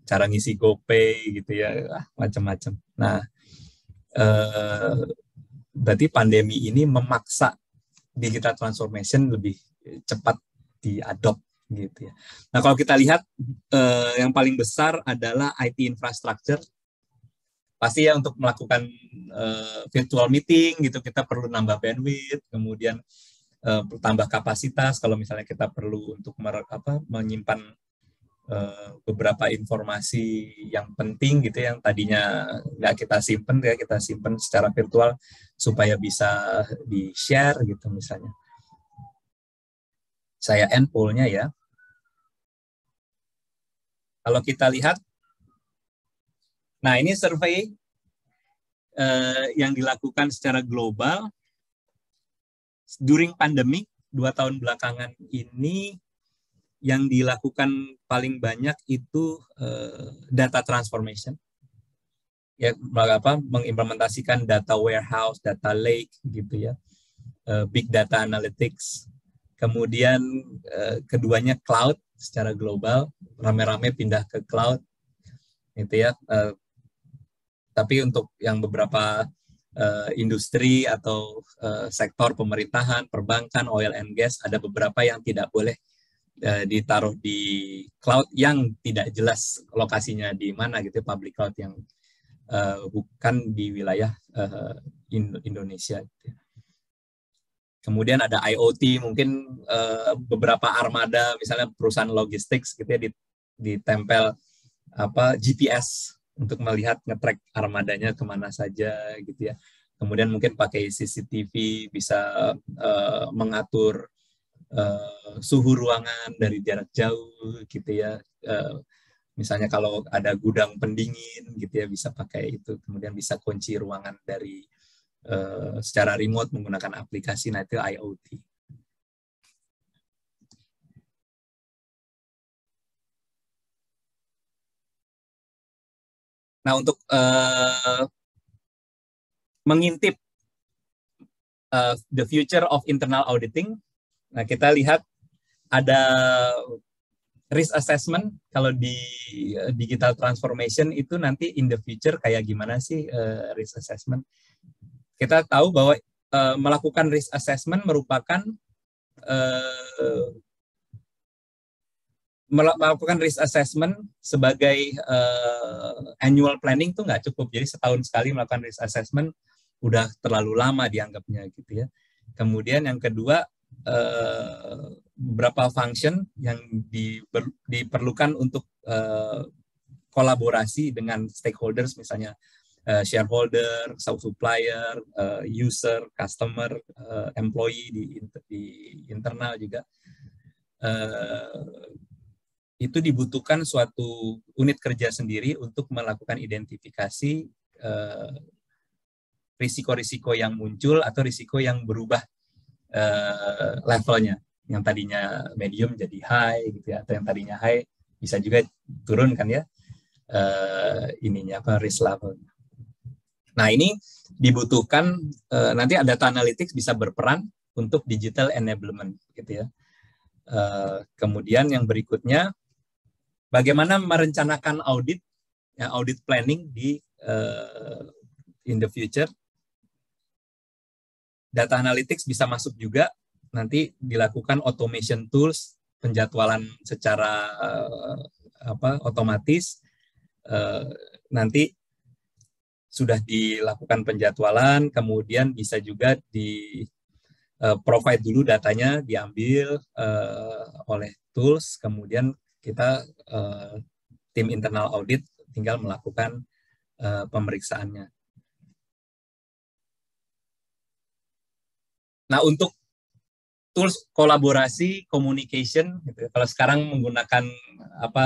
cara ngisi GoPay gitu ya, macam-macam. Nah, berarti pandemi ini memaksa digital transformation lebih cepat diadopt gitu ya. Nah, kalau kita lihat yang paling besar adalah IT infrastructure. Pasti ya, untuk melakukan virtual meeting gitu kita perlu nambah bandwidth, kemudian tambah kapasitas kalau misalnya kita perlu untuk menyimpan beberapa informasi yang penting gitu yang tadinya nggak kita simpen secara virtual supaya bisa di-share gitu misalnya. Saya end poll-nya ya. Kalau kita lihat, nah ini survei yang dilakukan secara global during pandemic 2 tahun belakangan ini, yang dilakukan paling banyak itu data transformation, ya, mengimplementasikan data warehouse, data lake gitu ya, big data analytics. Kemudian keduanya cloud secara global, rame-rame pindah ke cloud gitu ya. Tapi untuk yang beberapa industri atau sektor pemerintahan, perbankan, oil and gas, ada beberapa yang tidak boleh ditaruh di cloud yang tidak jelas lokasinya di mana gitu, public cloud yang bukan di wilayah Indonesia gitu. Kemudian ada IoT, mungkin beberapa armada misalnya perusahaan logistik gitu ya, ditempel GPS untuk melihat nge-track armadanya kemana saja gitu ya. Kemudian mungkin pakai CCTV bisa mengatur suhu ruangan dari jarak jauh gitu ya. Misalnya kalau ada gudang pendingin gitu ya, bisa pakai itu. Kemudian bisa kunci ruangan dari secara remote menggunakan aplikasi. Nah, itu IoT. Nah, untuk mengintip the future of internal auditing, nah kita lihat ada risk assessment. Kalau di digital transformation itu nanti in the future kayak gimana sih risk assessment? Kita tahu bahwa melakukan risk assessment merupakan melakukan risk assessment sebagai annual planning tuh nggak cukup. Jadi setahun sekali melakukan risk assessment udah terlalu lama dianggapnya gitu ya. Kemudian yang kedua, beberapa function yang diperlukan untuk kolaborasi dengan stakeholders, misalnya shareholder, supplier, user, customer, employee di internal juga. Itu dibutuhkan suatu unit kerja sendiri untuk melakukan identifikasi risiko-risiko yang muncul atau risiko yang berubah levelnya. Yang tadinya medium jadi high gitu ya, atau yang tadinya high bisa juga turun kan ya, risk level. Nah, ini dibutuhkan nanti data analytics bisa berperan untuk digital enablement gitu ya. Kemudian yang berikutnya, bagaimana merencanakan audit, ya, audit planning di in the future. Data analytics bisa masuk juga, nanti dilakukan automation tools, penjadwalan secara otomatis. Nanti sudah dilakukan penjadwalan, kemudian bisa juga di provide dulu datanya, diambil oleh tools, kemudian kita tim internal audit tinggal melakukan pemeriksaannya. Nah, untuk tools kolaborasi, communication, gitu. Kalau sekarang menggunakan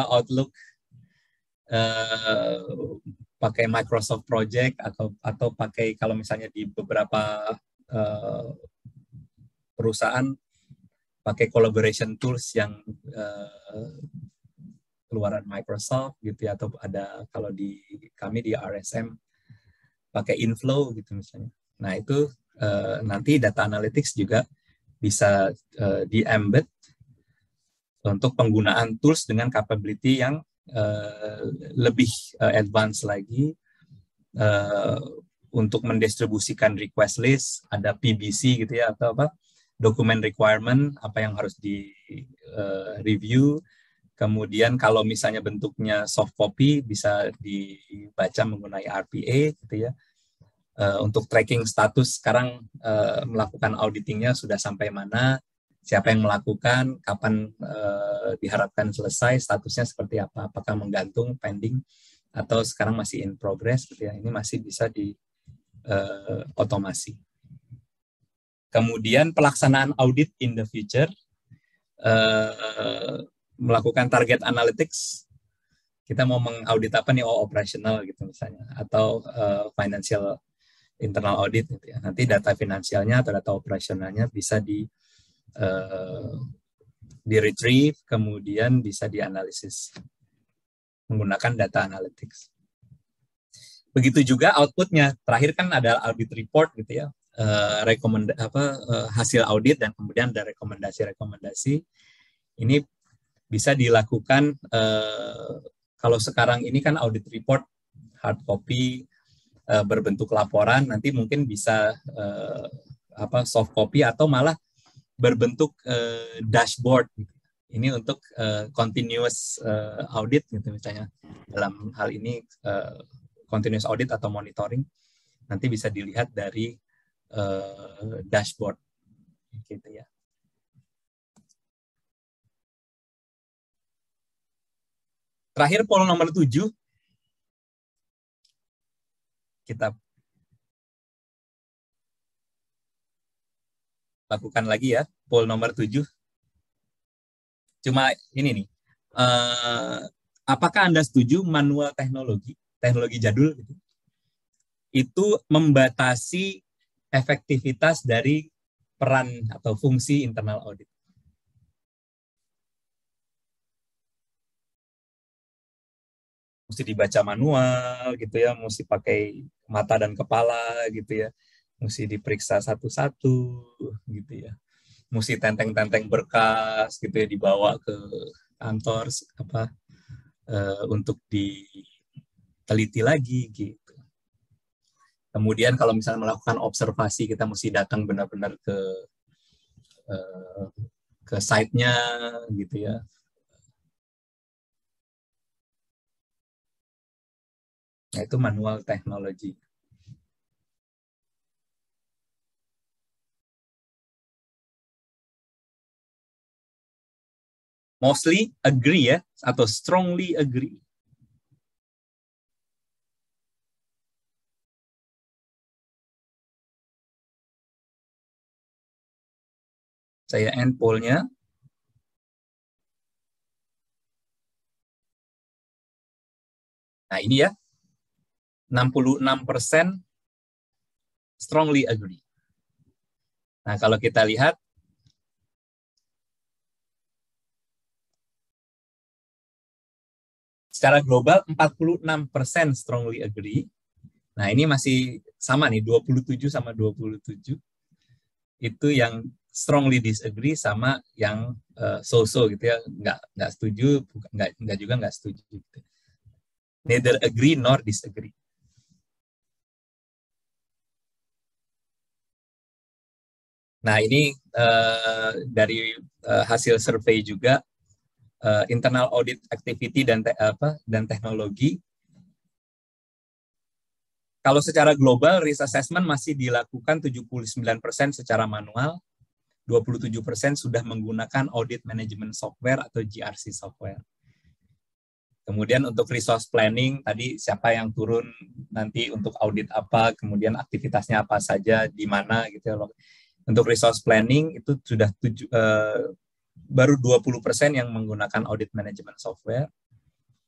Outlook, pakai Microsoft Project atau pakai, kalau misalnya di beberapa perusahaan pakai collaboration tools yang keluaran Microsoft gitu ya, atau ada kalau di kami di RSM pakai Inflow gitu misalnya. Nah itu nanti data analytics juga bisa di-embed untuk penggunaan tools dengan capability yang lebih advance lagi untuk mendistribusikan request list, ada PBC gitu ya, atau apa, document requirement, apa yang harus di review. Kemudian kalau misalnya bentuknya soft copy bisa dibaca menggunakan RPA gitu ya. Untuk tracking status sekarang melakukan auditingnya sudah sampai mana, siapa yang melakukan, kapan diharapkan selesai, statusnya seperti apa, apakah menggantung, pending, atau sekarang masih in progress gitu ya. Ini masih bisa di otomasi. Kemudian pelaksanaan audit in the future, melakukan target analytics, kita mau mengaudit apa nih, operational gitu misalnya, atau financial internal audit gitu ya. Nanti data finansialnya atau data operasionalnya bisa di retrieve, kemudian bisa dianalisis menggunakan data analytics. Begitu juga outputnya. Terakhir kan ada audit report gitu ya, hasil audit, dan kemudian ada rekomendasi-rekomendasi. Ini bisa dilakukan kalau sekarang ini kan audit report hard copy berbentuk laporan, nanti mungkin bisa soft copy atau malah berbentuk dashboard. Ini untuk continuous audit gitu misalnya. Dalam hal ini continuous audit atau monitoring nanti bisa dilihat dari dashboard gitu ya. Terakhir poll nomor 7 kita lakukan lagi ya, poll nomor 7. Cuma ini nih, apakah Anda setuju manual teknologi jadul itu membatasi efektivitas dari peran atau fungsi internal audit? Mesti dibaca manual gitu ya, mesti pakai mata dan kepala gitu ya, mesti diperiksa satu-satu gitu ya, mesti tenteng-tenteng berkas gitu ya, dibawa ke kantor untuk diteliti lagi gitu. Kemudian kalau misalnya melakukan observasi, kita mesti datang benar-benar ke site-nya gitu ya. Nah, itu manual teknologi. Mostly agree ya, atau strongly agree. Saya end poll-nya. Nah ini ya, 66% strongly agree. Nah kalau kita lihat, secara global 46% strongly agree. Nah ini masih sama nih, 27 sama 27. Itu yang strongly disagree sama yang so-so gitu ya, nggak setuju, nggak juga nggak setuju. Gitu. Neither agree nor disagree. Nah ini dari hasil survei juga, internal audit activity dan teknologi. Kalau secara global, risk assessment masih dilakukan 79% secara manual, 27% sudah menggunakan audit management software atau GRC software. Kemudian untuk resource planning, tadi siapa yang turun nanti untuk audit apa, kemudian aktivitasnya apa saja, di mana gitu ya. Untuk resource planning itu sudah baru 20% yang menggunakan audit management software,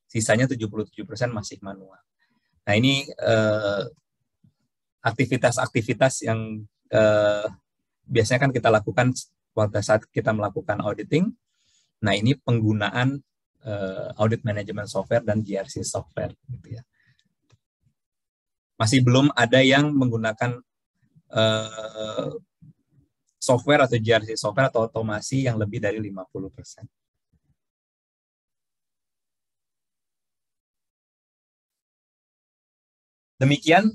sisanya 77% masih manual. Nah ini aktivitas-aktivitas yang biasanya kan kita lakukan pada saat kita melakukan auditing. Nah, ini penggunaan audit management software dan GRC software gitu ya. Masih belum ada yang menggunakan software atau GRC software atau otomasi yang lebih dari 50%. Demikian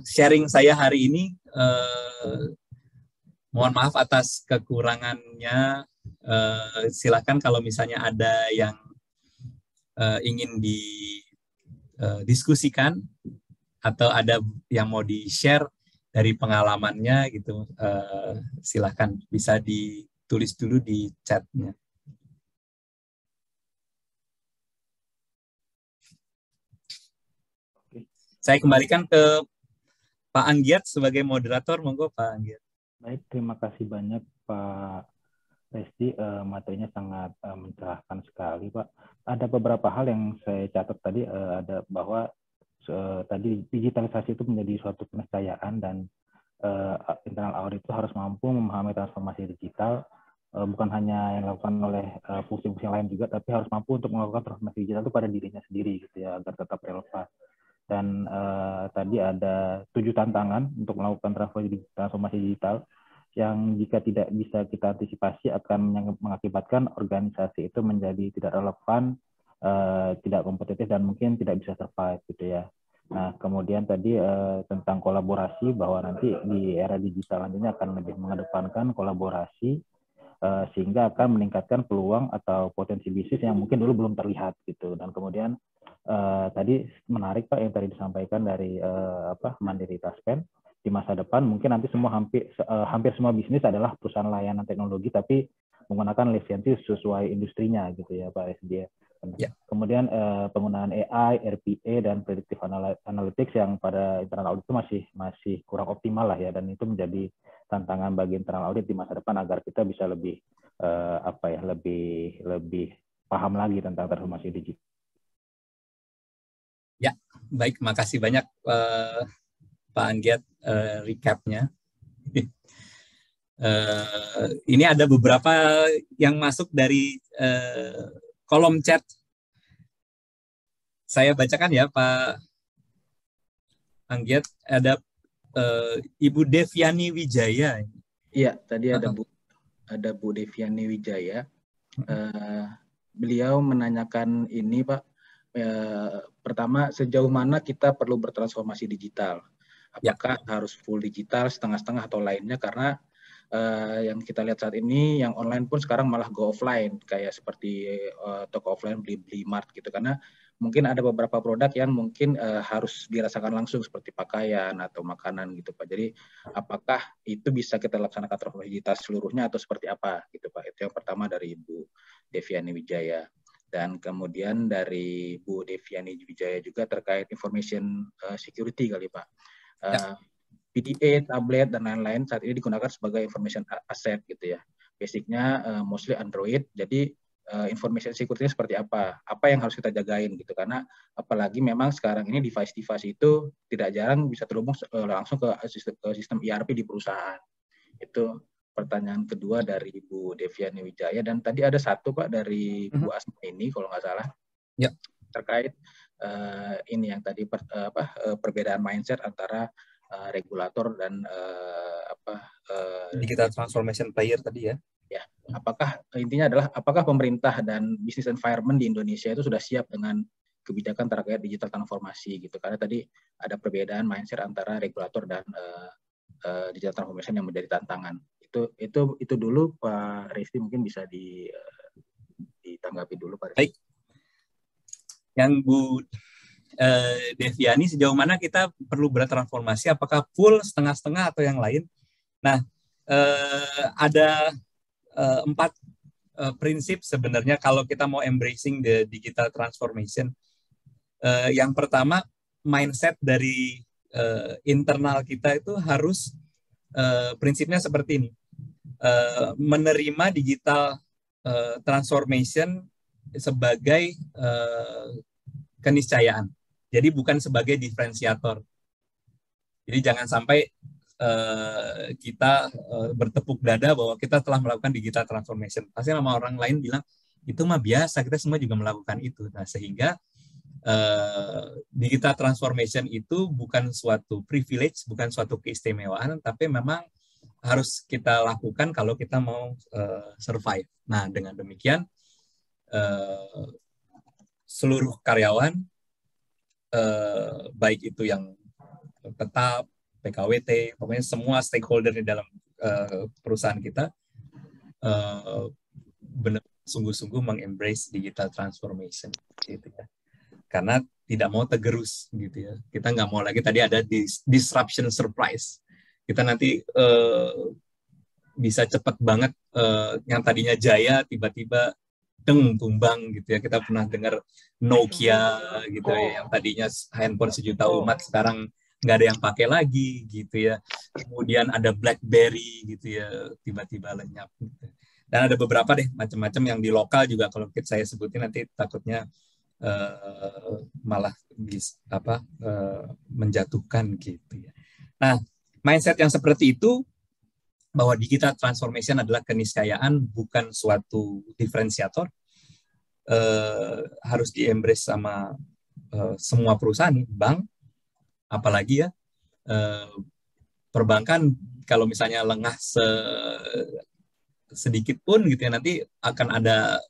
sharing saya hari ini. Mohon maaf atas kekurangannya. Silakan kalau misalnya ada yang ingin didiskusikan atau ada yang mau di-share dari pengalamannya gitu, silakan bisa ditulis dulu di chatnya. Saya kembalikan ke Pak Anggiat sebagai moderator, monggo Pak Anggiat. Baik, terima kasih banyak Pak Resti, materinya sangat mencerahkan sekali Pak. Ada beberapa hal yang saya catat tadi, ada bahwa tadi digitalisasi itu menjadi suatu keniscayaan dan internal audit itu harus mampu memahami transformasi digital, bukan hanya yang dilakukan oleh fungsi-fungsi lain juga, tapi harus mampu untuk melakukan transformasi digital itu pada dirinya sendiri gitu ya, agar tetap relevan. Dan tadi ada 7 tantangan untuk melakukan transformasi digital yang jika tidak bisa kita antisipasi akan mengakibatkan organisasi itu menjadi tidak relevan, tidak kompetitif, dan mungkin tidak bisa survive gitu ya. Nah, kemudian tadi tentang kolaborasi, bahwa nanti di era digital nantinya akan lebih mengedepankan kolaborasi sehingga akan meningkatkan peluang atau potensi bisnis yang mungkin dulu belum terlihat gitu. Dan kemudian tadi menarik Pak yang tadi disampaikan dari Mandiri Taspen. Di masa depan mungkin nanti hampir semua bisnis adalah perusahaan layanan teknologi, tapi menggunakan lisensi sesuai industrinya gitu ya Pak SD. Ya. Kemudian penggunaan AI, RPA, dan predictive analytics yang pada internal audit itu masih kurang optimal lah ya, dan itu menjadi tantangan bagi internal audit di masa depan agar kita bisa lebih lebih paham lagi tentang transformasi digital. Ya, baik, makasih banyak Pak Anggiat recap-nya. Ini ada beberapa yang masuk dari kolom chat. Saya bacakan ya Pak Anggiat. Ada Ibu Deviani Wijaya. Iya, tadi ada Bu Deviani Wijaya. Beliau menanyakan ini Pak. Pertama, sejauh mana kita perlu bertransformasi digital? Apakah harus full digital, setengah-setengah, atau lainnya? Karena yang kita lihat saat ini, yang online pun sekarang malah go offline, kayak seperti toko offline, beli mart gitu. Karena mungkin ada beberapa produk yang mungkin harus dirasakan langsung, seperti pakaian atau makanan gitu Pak. Jadi apakah itu bisa kita laksanakan transformasi digital seluruhnya atau seperti apa gitu Pak? Itu yang pertama dari Ibu Deviani Wijaya. Dan kemudian dari Bu Deviani Wijaya juga terkait information security kali Pak. PDA, tablet, dan lain-lain saat ini digunakan sebagai information asset gitu ya. Basicnya mostly Android, jadi information security seperti apa? Apa yang harus kita jagain gitu, karena apalagi memang sekarang ini device-device itu tidak jarang bisa terhubung langsung ke sistem ERP di perusahaan. Itu pertanyaan kedua dari Bu Deviani Wijaya. Dan tadi ada satu Pak dari Bu Asma ini kalau nggak salah, terkait ini yang tadi perbedaan mindset antara regulator dan digital transformation player tadi ya. Ya, apakah intinya adalah apakah pemerintah dan business environment di Indonesia itu sudah siap dengan kebijakan terkait digital transformasi gitu? Karena tadi ada perbedaan mindset antara regulator dan digital transformation yang menjadi tantangan. Itu dulu Pak Resti, mungkin bisa ditanggapi dulu Pak Resti. Baik. Yang Bu Deviani, sejauh mana kita perlu bertransformasi, apakah full, setengah-setengah, atau yang lain? Nah, ada 4 prinsip sebenarnya kalau kita mau embracing the digital transformation. Yang pertama, mindset dari internal kita itu harus prinsipnya seperti ini. Menerima digital transformation sebagai keniscayaan. Jadi bukan sebagai diferensiator. Jadi jangan sampai kita bertepuk dada bahwa kita telah melakukan digital transformation. Pasti sama orang lain bilang, itu mah biasa, kita semua juga melakukan itu. Nah, sehingga digital transformation itu bukan suatu privilege, bukan suatu keistimewaan, tapi memang harus kita lakukan kalau kita mau survive. Nah, dengan demikian, seluruh karyawan, baik itu yang tetap, PKWT, pokoknya semua stakeholder di dalam perusahaan kita benar sungguh-sungguh mengembrace digital transformation, gitu ya. Karena tidak mau tergerus, gitu ya. Kita nggak mau lagi tadi ada disruption surprise. Kita nanti bisa cepat banget yang tadinya jaya tiba-tiba tumbang, gitu ya. Kita pernah dengar Nokia, gitu ya, yang tadinya handphone sejuta umat sekarang nggak ada yang pakai lagi, gitu ya. Kemudian ada BlackBerry, gitu ya, tiba-tiba lenyap. Gitu. Dan ada beberapa deh macam-macam yang di lokal juga, kalau saya sebutin nanti takutnya malah menjatuhkan, gitu ya. Nah, mindset yang seperti itu, bahwa digital transformation adalah keniscayaan, bukan suatu diferensiator, harus di-embrace sama semua perusahaan, bank, apalagi ya perbankan. Kalau misalnya lengah sedikit pun, gitu ya, nanti akan ada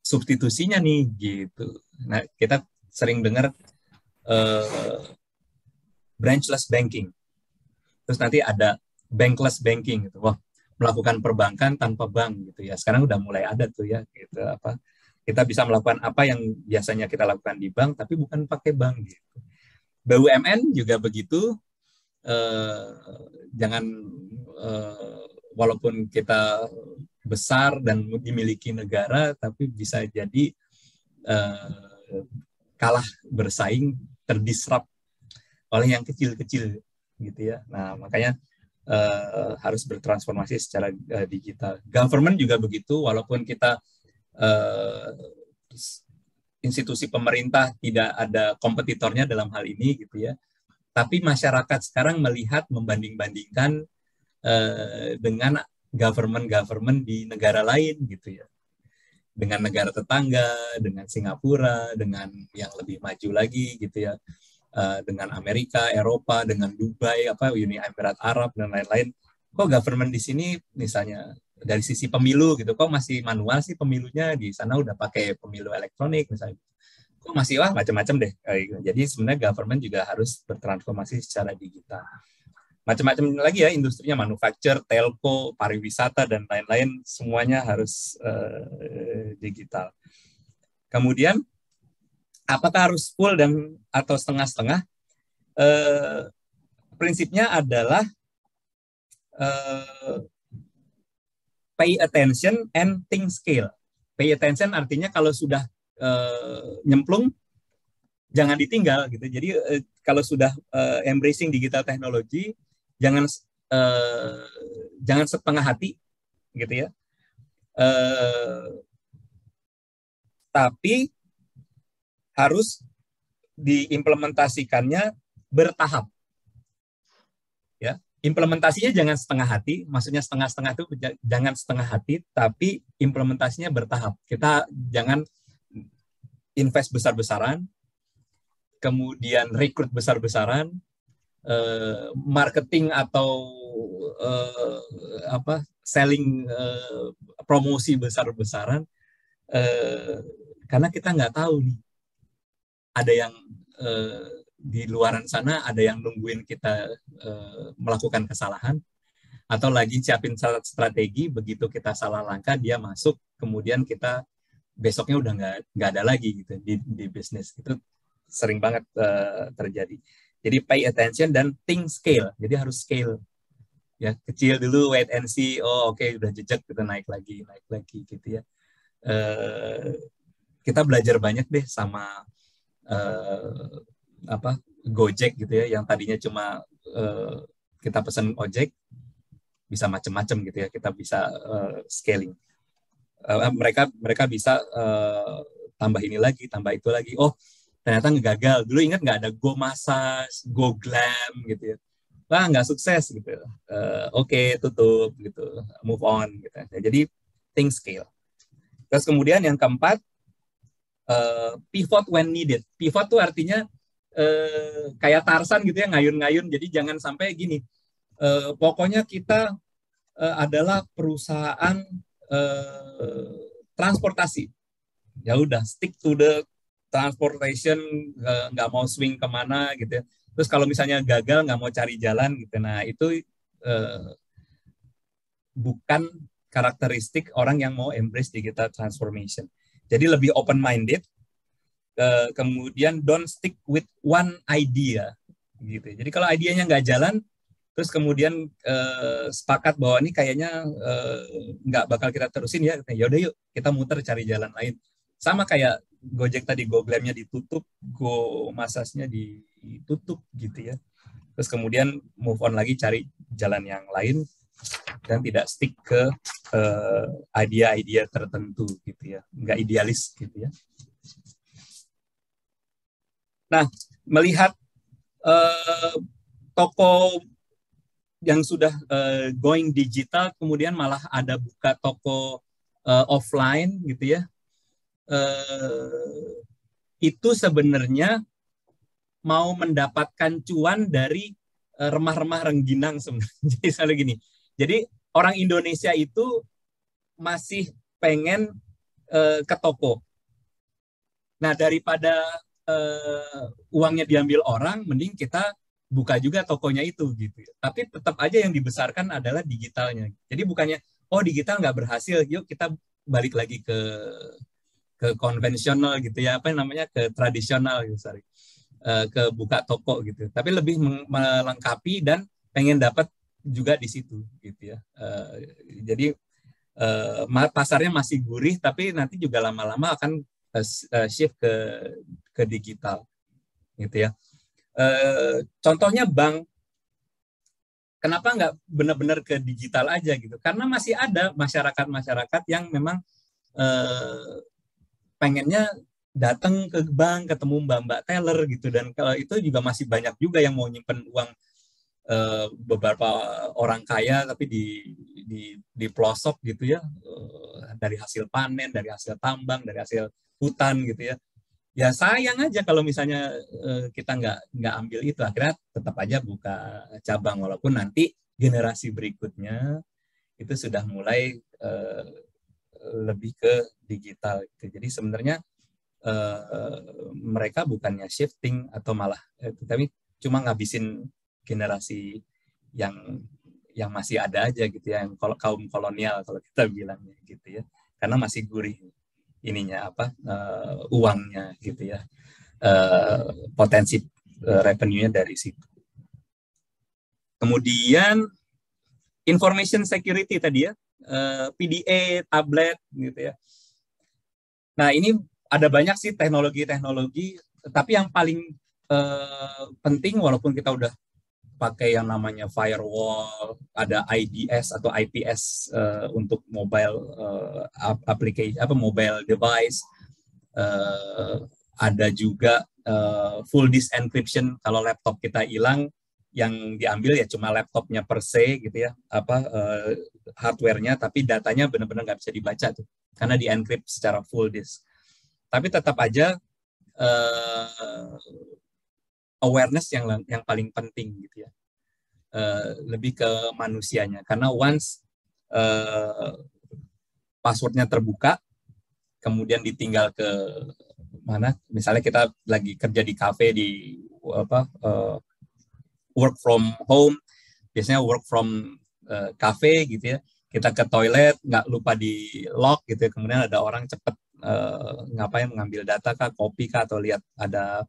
substitusinya nih, gitu. Nah, kita sering dengar branchless banking, terus nanti ada bankless banking, gitu. Wah, melakukan perbankan tanpa bank, gitu ya. Sekarang udah mulai ada tuh ya, gitu. Kita bisa melakukan apa yang biasanya kita lakukan di bank, tapi bukan pakai bank, gitu. BUMN juga begitu. Jangan walaupun kita besar dan dimiliki negara, tapi bisa jadi kalah bersaing, terdisrupt oleh yang kecil-kecil, gitu ya. Nah, makanya harus bertransformasi secara digital. Government juga begitu, walaupun kita institusi pemerintah tidak ada kompetitornya dalam hal ini, gitu ya. Tapi masyarakat sekarang melihat, membanding-bandingkan dengan government di negara lain, gitu ya. Dengan negara tetangga, dengan Singapura, dengan yang lebih maju lagi, gitu ya. Dengan Amerika, Eropa, dengan Dubai, Uni Emirat Arab dan lain-lain. Kok government di sini misalnya dari sisi pemilu, gitu, kok masih manual sih pemilunya, di sana udah pakai pemilu elektronik misalnya. Kok masih macam-macam deh. Jadi sebenarnya government juga harus bertransformasi secara digital. Macam-macam lagi ya, industrinya, manufacture, telco, pariwisata dan lain-lain, semuanya harus digital. Kemudian apakah harus full atau setengah-setengah? Prinsipnya adalah pay attention and think scale. Pay attention artinya kalau sudah nyemplung, jangan ditinggal, gitu. Jadi kalau sudah embracing digital technology, jangan setengah hati, gitu ya. Tapi harus diimplementasikannya bertahap, ya. Implementasinya jangan setengah hati, maksudnya setengah-setengah itu jangan setengah hati, tapi implementasinya bertahap. Kita jangan invest besar-besaran, kemudian rekrut besar-besaran, marketing atau selling, promosi besar-besaran, karena kita nggak tahu nih, ada yang di luaran sana, ada yang nungguin kita melakukan kesalahan, atau lagi siapin strategi, begitu kita salah langkah, dia masuk, kemudian kita besoknya udah nggak ada lagi, gitu, di bisnis. Itu sering banget terjadi. Jadi pay attention dan think scale. Jadi harus scale, ya, kecil dulu, wait and see. Oh, oke, udah jejak, kita naik lagi, gitu ya. Kita belajar banyak deh sama Gojek, gitu ya, yang tadinya cuma kita pesan ojek, bisa macam-macam, gitu ya. Kita bisa scaling. Mereka bisa tambah ini lagi, tambah itu lagi. Oh, ternyata ngegagal. Dulu ingat nggak ada Go Massage, Go Glam, gitu ya. wah nggak sukses gitu. Oke, tutup gitu, move on gitu. Nah, jadi think scale. Terus kemudian yang keempat, pivot when needed. Pivot tuh artinya kayak Tarsan gitu ya, ngayun-ngayun. Jadi jangan sampai gini. Pokoknya kita adalah perusahaan transportasi. Ya udah, stick to the transportation, nggak mau swing kemana gitu ya. Terus kalau misalnya gagal nggak mau cari jalan gitu. Nah itu bukan karakteristik orang yang mau embrace digital transformation. Jadi lebih open minded. Kemudian don't stick with one idea gitu. Jadi kalau idenya nggak jalan, terus kemudian sepakat bahwa ini kayaknya nggak bakal kita terusin ya udah yuk kita muter cari jalan lain. Sama kayak Gojek tadi, GoGlamnya ditutup, Go Masasnya ditutup gitu ya. Terus kemudian move on lagi cari jalan yang lain dan tidak stick ke idea-idea tertentu gitu ya, nggak idealis gitu ya. Nah, melihat toko yang sudah going digital, kemudian malah ada buka toko offline gitu ya, itu sebenarnya mau mendapatkan cuan dari remah-remah rengginang sebenarnya. Jadi misalnya gini, jadi orang Indonesia itu masih pengen ke toko. Nah, daripada uangnya diambil orang, mending kita buka juga tokonya itu gitu. Tapi tetap aja yang dibesarkan adalah digitalnya. Jadi bukannya digital nggak berhasil, yuk kita balik lagi ke konvensional gitu ya, apa namanya, ke tradisional gitu, sorry. Ke buka toko gitu. Tapi lebih melengkapi dan pengen dapat juga di situ gitu ya. Jadi pasarnya masih gurih, tapi nanti juga lama-lama akan shift ke digital gitu ya. Contohnya bank, kenapa nggak benar-benar ke digital aja gitu? Karena masih ada masyarakat yang memang pengennya datang ke bank, ketemu mbak-mbak teller gitu, dan kalau itu juga masih banyak juga yang mau nyimpen uang beberapa orang kaya tapi di pelosok gitu ya, dari hasil panen, dari hasil tambang, dari hasil hutan gitu ya. Ya sayang aja kalau misalnya kita nggak ambil itu, akhirnya tetap aja buka cabang walaupun nanti generasi berikutnya itu sudah mulai lebih ke digital gitu. Jadi sebenarnya mereka bukannya shifting atau malah tapi cuma ngabisin generasi yang masih ada aja gitu ya, yang kaum kolonial kalau kita bilangnya gitu ya, karena masih gurih ininya apa uangnya gitu ya, potensi revenue-nya dari situ. Kemudian information security tadi ya, PDA, tablet gitu ya. Nah ini ada banyak sih teknologi-teknologi, tapi yang paling penting walaupun kita udah pakai yang namanya firewall, ada IDS atau IPS untuk mobile application, mobile device, ada juga full disk encryption kalau laptop kita hilang, yang diambil ya cuma laptopnya per se gitu ya, hardware-nya, tapi datanya benar-benar nggak bisa dibaca tuh karena di encrypt secara full disk. Tapi tetap aja awareness yang paling penting gitu ya, lebih ke manusianya, karena once passwordnya terbuka kemudian ditinggal ke mana, misalnya kita lagi kerja di cafe, di work from home, biasanya work from cafe gitu ya, kita ke toilet nggak lupa di lock gitu ya, kemudian ada orang cepet ngapain, mengambil data kah, kopi kah, atau lihat ada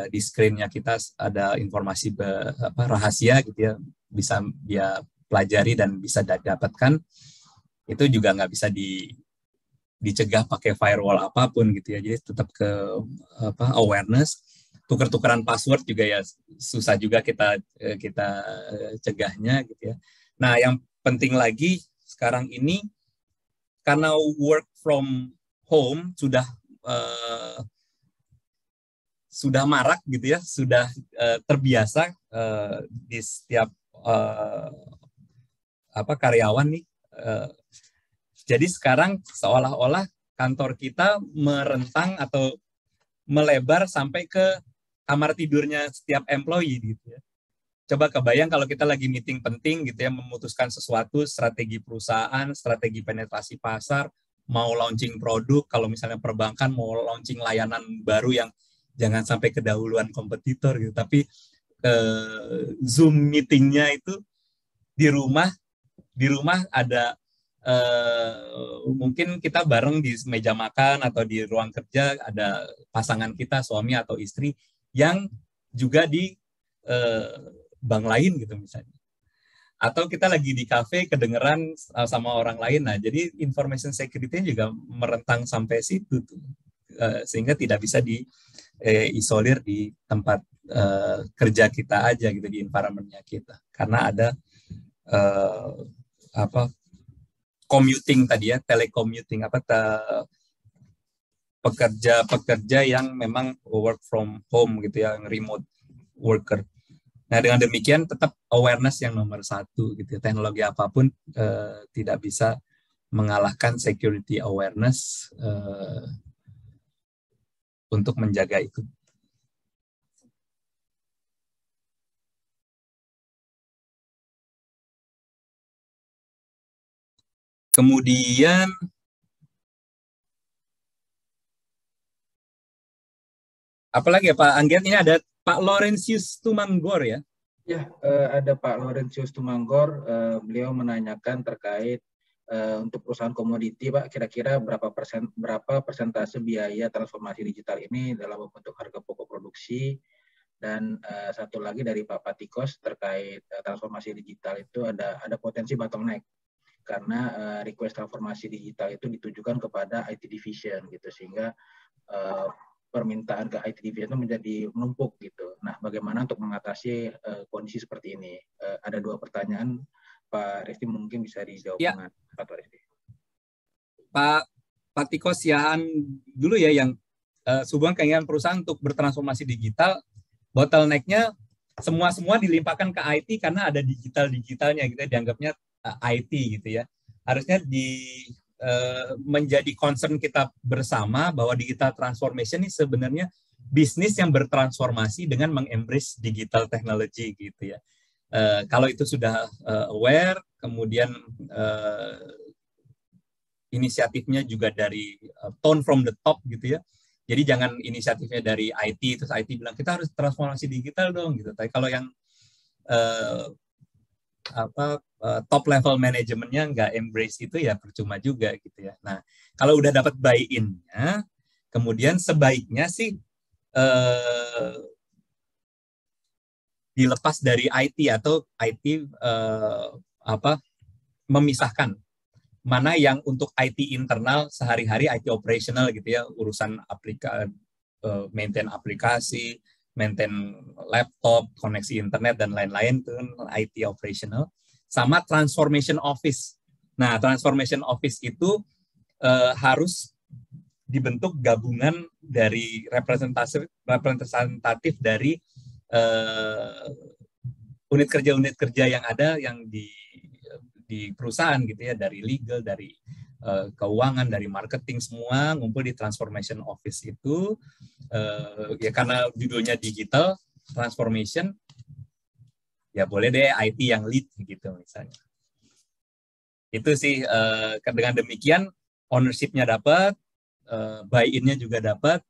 di screen-nya kita ada informasi rahasia gitu ya, bisa dia pelajari dan bisa dapatkan, itu juga nggak bisa dicegah pakai firewall apapun gitu ya. Jadi tetap ke awareness. Tuker-tukeran password juga ya susah juga kita cegahnya gitu ya. Nah yang penting lagi sekarang ini, karena work from home sudah sudah marak gitu ya, sudah terbiasa di setiap karyawan nih. Jadi sekarang seolah-olah kantor kita merentang atau melebar sampai ke kamar tidurnya setiap employee gitu ya. Coba kebayang kalau kita lagi meeting penting gitu ya, memutuskan sesuatu, strategi perusahaan, strategi penetrasi pasar, mau launching produk, kalau misalnya perbankan mau launching layanan baru yang jangan sampai kedahuluan kompetitor gitu. Tapi Zoom meetingnya itu di rumah ada mungkin kita bareng di meja makan atau di ruang kerja, ada pasangan kita, suami atau istri yang juga di bank lain gitu misalnya. Atau kita lagi di kafe kedengeran sama orang lain. Nah, jadi information security juga merentang sampai situ tuh. Sehingga tidak bisa diisolir di tempat kerja kita aja gitu, di environment-nya kita. Karena ada commuting tadi ya, telecommuting, pekerja yang memang work from home gitu ya, yang remote worker. Nah, dengan demikian tetap awareness yang nomor satu gitu. Teknologi apapun tidak bisa mengalahkan security awareness untuk menjaga itu. Kemudian apalagi ya Pak Anggiat, ini ada Pak Laurentius Tumanggor ya? Ya, ada Pak Laurentius Tumanggor. Beliau menanyakan terkait untuk perusahaan komoditi, Pak, kira-kira berapa persentase biaya transformasi digital ini dalam membentuk harga pokok produksi. Dan satu lagi dari Pak Patikos terkait transformasi digital itu ada potensi bottleneck karena request transformasi digital itu ditujukan kepada IT division gitu, sehingga permintaan ke IT division itu menjadi menumpuk gitu. Nah, bagaimana untuk mengatasi kondisi seperti ini? Ada dua pertanyaan, Pak Resti mungkin bisa dijawab dengan Pak Resti. Pak Patikos Yahan dulu ya, yang hubungan keinginan perusahaan untuk bertransformasi digital, bottleneck-nya semua dilimpahkan ke IT karena ada digitalnya gitu, dianggapnya IT gitu ya. Harusnya menjadi concern kita bersama bahwa digital transformation ini sebenarnya bisnis yang bertransformasi dengan mengembrace digital technology gitu ya. Kalau itu sudah aware, kemudian inisiatifnya juga dari tone from the top gitu ya. Jadi jangan inisiatifnya dari IT, terus IT bilang kita harus transformasi digital dong gitu. Tapi kalau yang top level manajemennya nggak embrace itu ya percuma juga gitu ya. Nah, kalau udah dapat buy-in-nya, kemudian sebaiknya sih dilepas dari IT atau IT memisahkan mana yang untuk IT internal sehari-hari, IT operational gitu ya, urusan maintain aplikasi, maintain laptop, koneksi internet, dan lain-lain, itu IT operational. Sama transformation office. Nah, transformation office itu harus dibentuk gabungan dari representatif dari unit kerja yang ada yang di perusahaan gitu ya, dari legal, dari keuangan, dari marketing, semua ngumpul di transformation office itu. Ya karena judulnya digital transformation, ya boleh deh IT yang lead gitu misalnya. Itu sih, dengan demikian ownership-nya dapat, buy-in-nya juga dapat,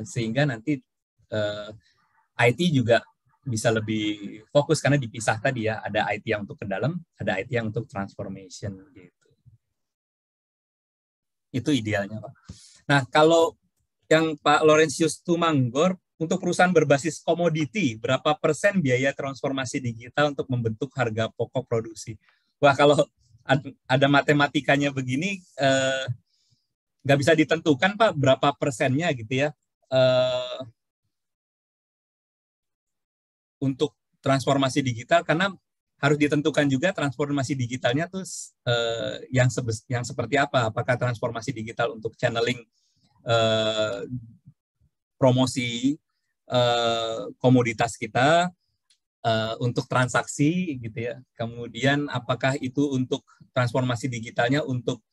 sehingga nanti IT juga bisa lebih fokus karena dipisah tadi ya, ada IT yang untuk ke dalam, ada IT yang untuk transformation gitu. Itu idealnya, Pak. Nah, kalau yang Pak Laurentius Tumanggor, untuk perusahaan berbasis komoditi, berapa persen biaya transformasi digital untuk membentuk harga pokok produksi? Wah, kalau ada matematikanya begini, nggak bisa ditentukan, Pak, berapa persennya gitu ya. Untuk transformasi digital, karena harus ditentukan juga transformasi digitalnya tuh yang seperti apa. Apakah transformasi digital untuk channeling promosi komoditas kita untuk transaksi gitu ya. Kemudian apakah itu untuk transformasi digitalnya untuk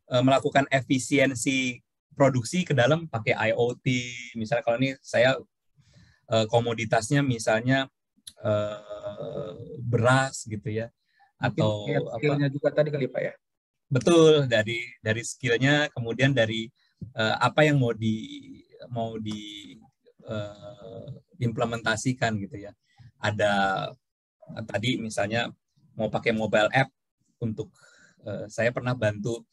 melakukan efisiensi produksi ke dalam pakai IoT. Misalnya kalau ini saya komoditasnya misalnya beras gitu ya. Atau skillnya juga tadi kali Pak ya. Betul, dari skillnya, kemudian dari apa yang mau implementasikan gitu ya. Ada tadi misalnya mau pakai mobile app untuk saya pernah bantu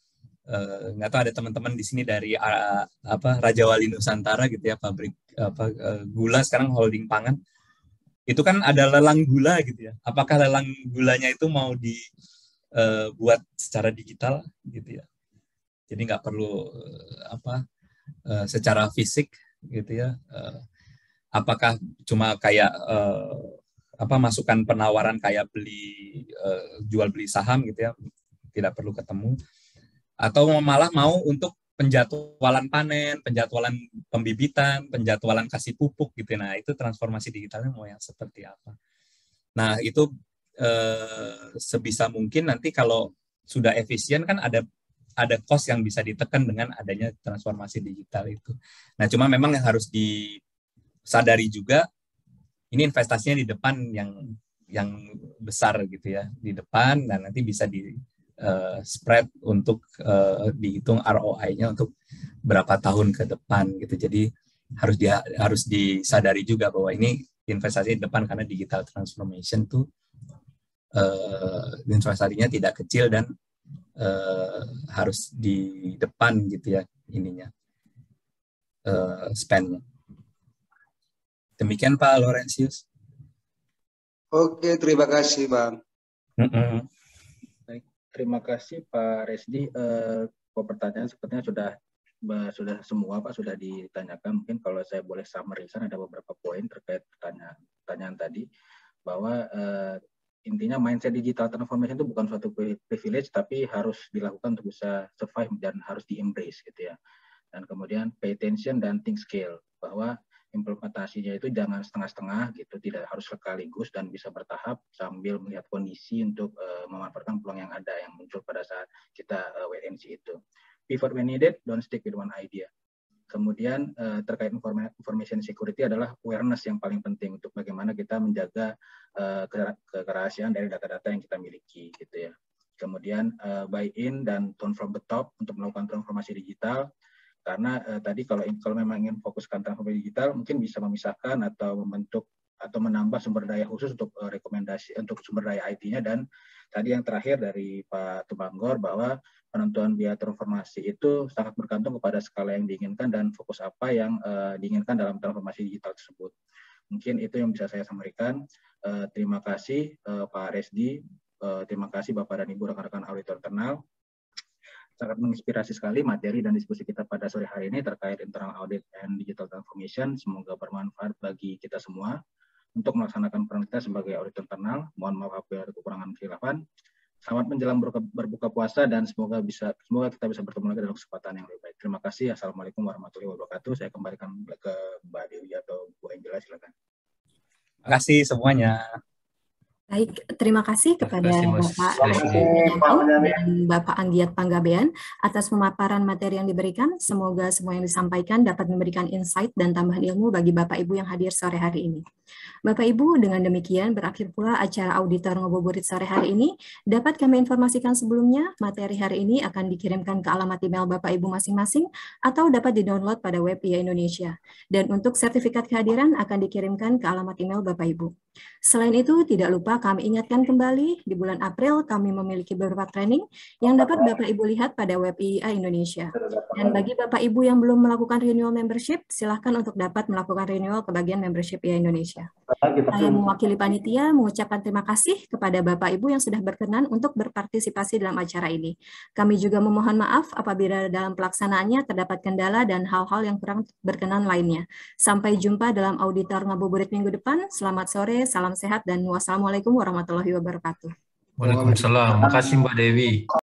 nggak tahu ada teman-teman di sini dari Raja Wali Nusantara gitu ya, pabrik gula sekarang holding pangan. Itu kan ada lelang gula gitu ya. Apakah lelang gulanya itu mau dibuat secara digital gitu ya. Jadi nggak perlu secara fisik gitu ya. Apakah cuma kayak masukan penawaran kayak jual beli saham gitu ya, tidak perlu ketemu, atau malah mau untuk penjadwalan panen, penjadwalan pembibitan, penjadwalan kasih pupuk gitu. Nah, itu transformasi digitalnya mau yang seperti apa. Nah, itu sebisa mungkin nanti kalau sudah efisien kan ada cost yang bisa ditekan dengan adanya transformasi digital itu. Nah, cuma memang yang harus disadari juga ini investasinya di depan yang besar gitu ya, di depan, dan nanti bisa di spread untuk dihitung ROI-nya untuk berapa tahun ke depan gitu. Jadi harus disadari juga bahwa ini investasi di depan karena digital transformation tuh investasinya tidak kecil dan harus di depan gitu ya ininya spend-nya. Demikian Pak Laurentius. Oke, terima kasih Bang. Baik, terima kasih Pak Resdi. Pertanyaan sepertinya sudah semua Pak sudah ditanyakan. Mungkin kalau saya boleh summary-kan ada beberapa poin terkait pertanyaan tadi, bahwa intinya mindset digital transformation itu bukan suatu privilege, tapi harus dilakukan untuk bisa survive dan harus di-embrace gitu ya. Dan kemudian pay attention dan think scale, bahwa implementasinya itu jangan setengah-setengah gitu, tidak harus sekaligus dan bisa bertahap sambil melihat kondisi untuk memanfaatkan peluang yang ada yang muncul pada saat kita wait and see itu. Pivot when needed, don't stick with one idea. Kemudian terkait information security adalah awareness yang paling penting untuk bagaimana kita menjaga kerahasiaan dari data-data yang kita miliki gitu ya. Kemudian buy-in dan tone from the top untuk melakukan transformasi digital. Karena tadi kalau memang ingin fokuskan transformasi digital, mungkin bisa memisahkan atau membentuk atau menambah sumber daya khusus untuk rekomendasi untuk sumber daya IT-nya. Dan tadi yang terakhir dari Pak Tubanggor bahwa penentuan biaya transformasi itu sangat bergantung kepada skala yang diinginkan dan fokus apa yang diinginkan dalam transformasi digital tersebut. Mungkin itu yang bisa saya sampaikan. Terima kasih Pak Resdi, terima kasih Bapak dan Ibu rekan-rekan auditor internal. Sangat menginspirasi sekali materi dan diskusi kita pada sore hari ini terkait internal audit and digital transformation. Semoga bermanfaat bagi kita semua untuk melaksanakan peran kita sebagai auditor internal. Mohon maaf apabila ada kekurangan kekhilafan. Selamat menjelang berbuka puasa dan semoga kita bisa bertemu lagi dalam kesempatan yang lebih baik. Terima kasih. Assalamualaikum warahmatullahi wabarakatuh. Saya kembalikan ke Mbak Dewi atau Bu Angela, silakan. Terima kasih semuanya. Baik, terima kasih kepada Bapak dan Bapak Anggiat Panggabean atas pemaparan materi yang diberikan. Semoga semua yang disampaikan dapat memberikan insight dan tambahan ilmu bagi Bapak Ibu yang hadir sore hari ini. Bapak Ibu, dengan demikian berakhir pula acara auditor Ngabuburit sore hari ini. Dapat kami informasikan sebelumnya, materi hari ini akan dikirimkan ke alamat email Bapak Ibu masing-masing atau dapat di-download pada web IA Indonesia. Dan untuk sertifikat kehadiran akan dikirimkan ke alamat email Bapak Ibu. Selain itu, tidak lupa kami ingatkan kembali, di bulan April kami memiliki beberapa training yang dapat Bapak Ibu lihat pada web IA Indonesia. Dan bagi Bapak Ibu yang belum melakukan renewal membership, silahkan untuk dapat melakukan renewal ke bagian membership IA Indonesia. Saya mewakili panitia mengucapkan terima kasih kepada Bapak Ibu yang sudah berkenan untuk berpartisipasi dalam acara ini. Kami juga memohon maaf apabila dalam pelaksanaannya terdapat kendala dan hal-hal yang kurang berkenan lainnya. Sampai jumpa dalam auditor Ngabuburit minggu depan. Selamat sore, salam sehat, dan wassalamualaikum warahmatullahi wabarakatuh. Waalaikumsalam. Makasih Mbak Dewi.